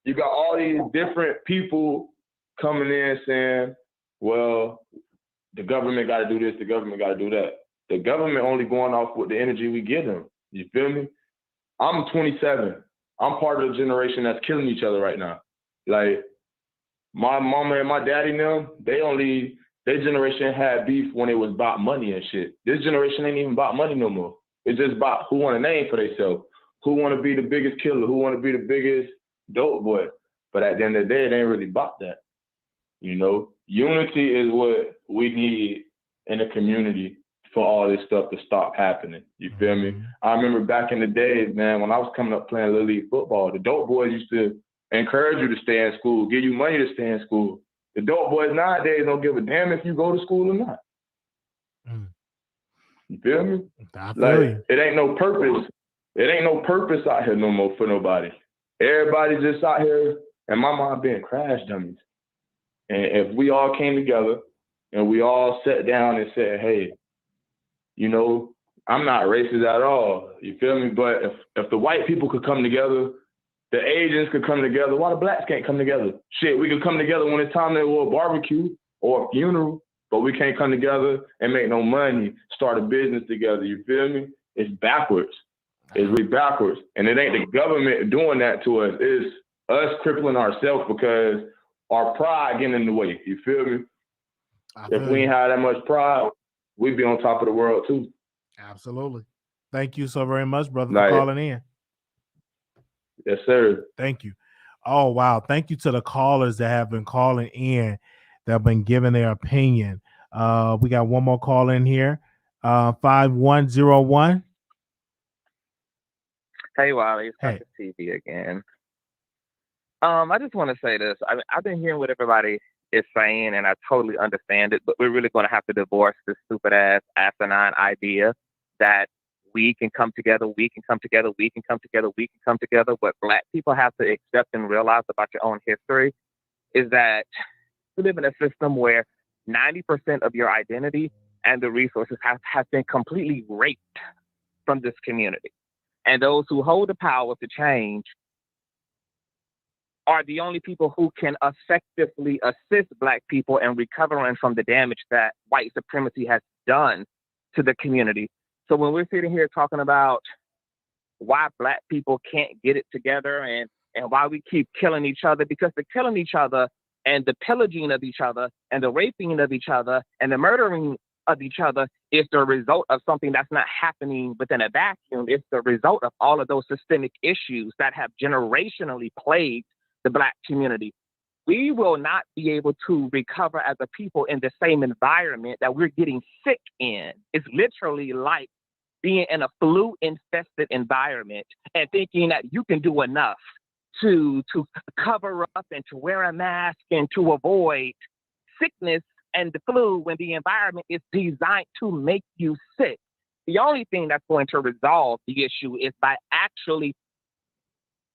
You got all these different people coming in saying, well, the government got to do this, the government got to do that. The government only going off with the energy we give them. You feel me? I'm 27. I'm part of the generation that's killing each other right now. Like, my mama and my daddy now, their generation had beef when it was about money and shit. This generation ain't even about money no more. It's just about who want a name for themselves, who want to be the biggest killer, who want to be the biggest dope boy. But at the end of the day, it ain't really about that. You know, unity is what we need in a community for all this stuff to stop happening. You feel me? I remember back in the days, man, when I was coming up playing Little League football, the dope boys used to encourage you to stay in school, give you money to stay in school. The dope boys nowadays don't give a damn if you go to school or not. You feel me? I feel you. It ain't no purpose. It ain't no purpose out here no more for nobody. Everybody's just out here, and my mom being crash dummies. And if we all came together and we all sat down and said, hey, you know, I'm not racist at all. You feel me? But if the white people could come together, the Asians could come together, why the blacks can't come together? Shit, we could come together when it's time to go a barbecue or a funeral, but we can't come together and make no money, start a business together. You feel me? It's backwards. It's really backwards. And it ain't the government doing that to us. It's us crippling ourselves because our pride getting in the way. You feel me? If we ain't have that much pride, we'd be on top of the world too. Absolutely. Thank you so very much, brother, for calling in. Yes, sir. Thank you. Oh, wow. Thank you to the callers that have been calling in, that have been giving their opinion. We got one more call in here. 5101. Hey, Wiley, it's Dr. TV again. I just want to say this. I've been hearing what everybody is saying, and I totally understand it, but we're really going to have to divorce this stupid-ass, asinine idea that we can come together, we can come together, we can come together, we can come together. What Black people have to accept and realize about your own history is that we live in a system where 90% of your identity and the resources have been completely raped from this community. And those who hold the power to change are the only people who can effectively assist Black people in recovering from the damage that white supremacy has done to the community. So when we're sitting here talking about why Black people can't get it together and why we keep killing each other, because the killing each other and the pillaging of each other and the raping of each other and the murdering of each other is the result of something that's not happening within a vacuum. It's the result of all of those systemic issues that have generationally plagued the Black community. We will not be able to recover as a people in the same environment that we're getting sick in. It's literally like being in a flu-infested environment and thinking that you can do enough to cover up and to wear a mask and to avoid sickness and the flu when the environment is designed to make you sick. The only thing that's going to resolve the issue is by actually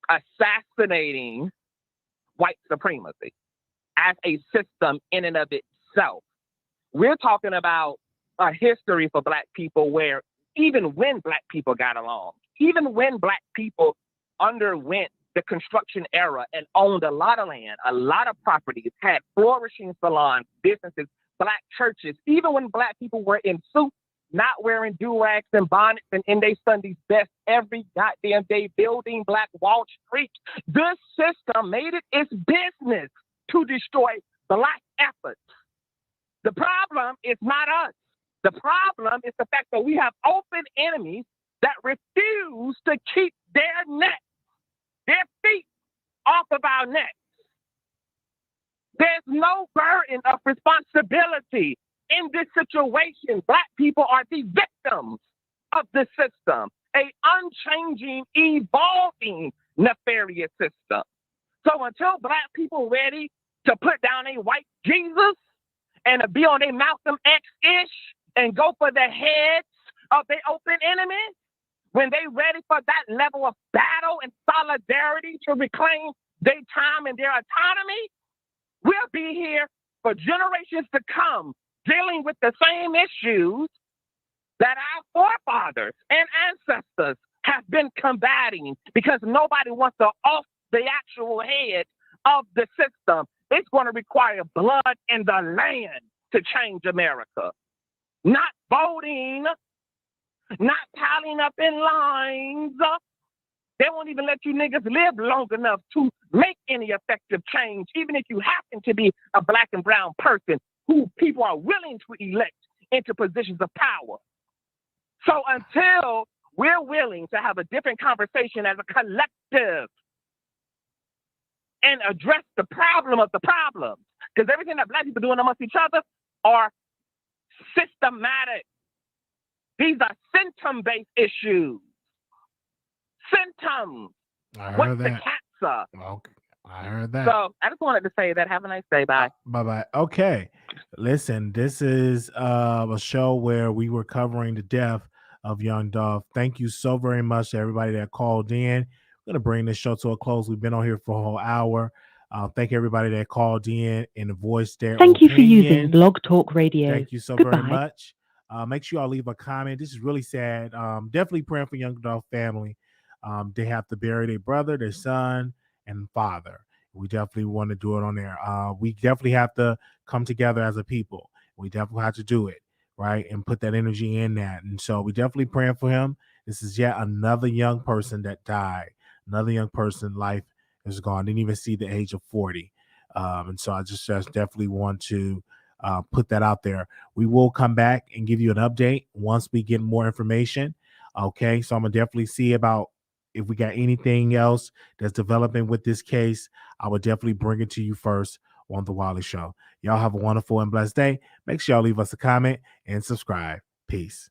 assassinating white supremacy as a system in and of itself. We're talking about a history for Black people where even when Black people got along, even when Black people underwent the construction era and owned a lot of land, a lot of properties, had flourishing salons, businesses, Black churches, even when Black people were in suits, not wearing do-rags and bonnets and in their Sunday's best every goddamn day, building Black Wall Street. This system made it its business to destroy Black efforts. The problem is not us. The problem is the fact that we have open enemies that refuse to keep their necks, their feet off of our necks. There's no burden of responsibility in this situation. Black people are the victims of the system, a unchanging, evolving, nefarious system. So until Black people ready to put down a white Jesus and to be on a Malcolm X-ish and go for the heads of their open enemy, when they ready for that level of battle and solidarity to reclaim their time and their autonomy, we'll be here for generations to come dealing with the same issues that our forefathers and ancestors have been combating because nobody wants to off the actual head of the system. It's going to require blood in the land to change America. Not voting, not piling up in lines. They won't even let you niggas live long enough to make any effective change, even if you happen to be a Black and brown person who people are willing to elect into positions of power. So until we're willing to have a different conversation as a collective and address the problem of the problem. Because everything that Black people doing amongst each other are systematic. These are symptom-based issues. Symptoms. I heard What's the that. cancer? Okay. I heard that. So I just wanted to say that. Have a nice day. Bye. Bye-bye. Okay. Listen, this is a show where we were covering the death of young Dolph. Thank you so very much to everybody that called in. We're going to bring this show to a close. We've been on here for a whole hour. Thank everybody that called in and voiced their Thank you for using opinions. Blog Talk Radio. Thank you so Goodbye. very much. Make sure y'all leave a comment. This is really sad. Definitely praying for young Dolph family. They have to bury their brother, their son, and father. We definitely want to do it on there. We definitely have to come together as a people. We definitely have to do it, right? And put that energy in that. And so we definitely praying for him. This is yet another young person that died. Another young person, life is gone. Didn't even see the age of 40. And so I just definitely want to put that out there. We will come back and give you an update once we get more information. Okay, so I'm going to definitely see about if we got anything else that's developing with this case. I would definitely bring it to you first on The Wiley Show. Y'all have a wonderful and blessed day. Make sure y'all leave us a comment and subscribe. Peace.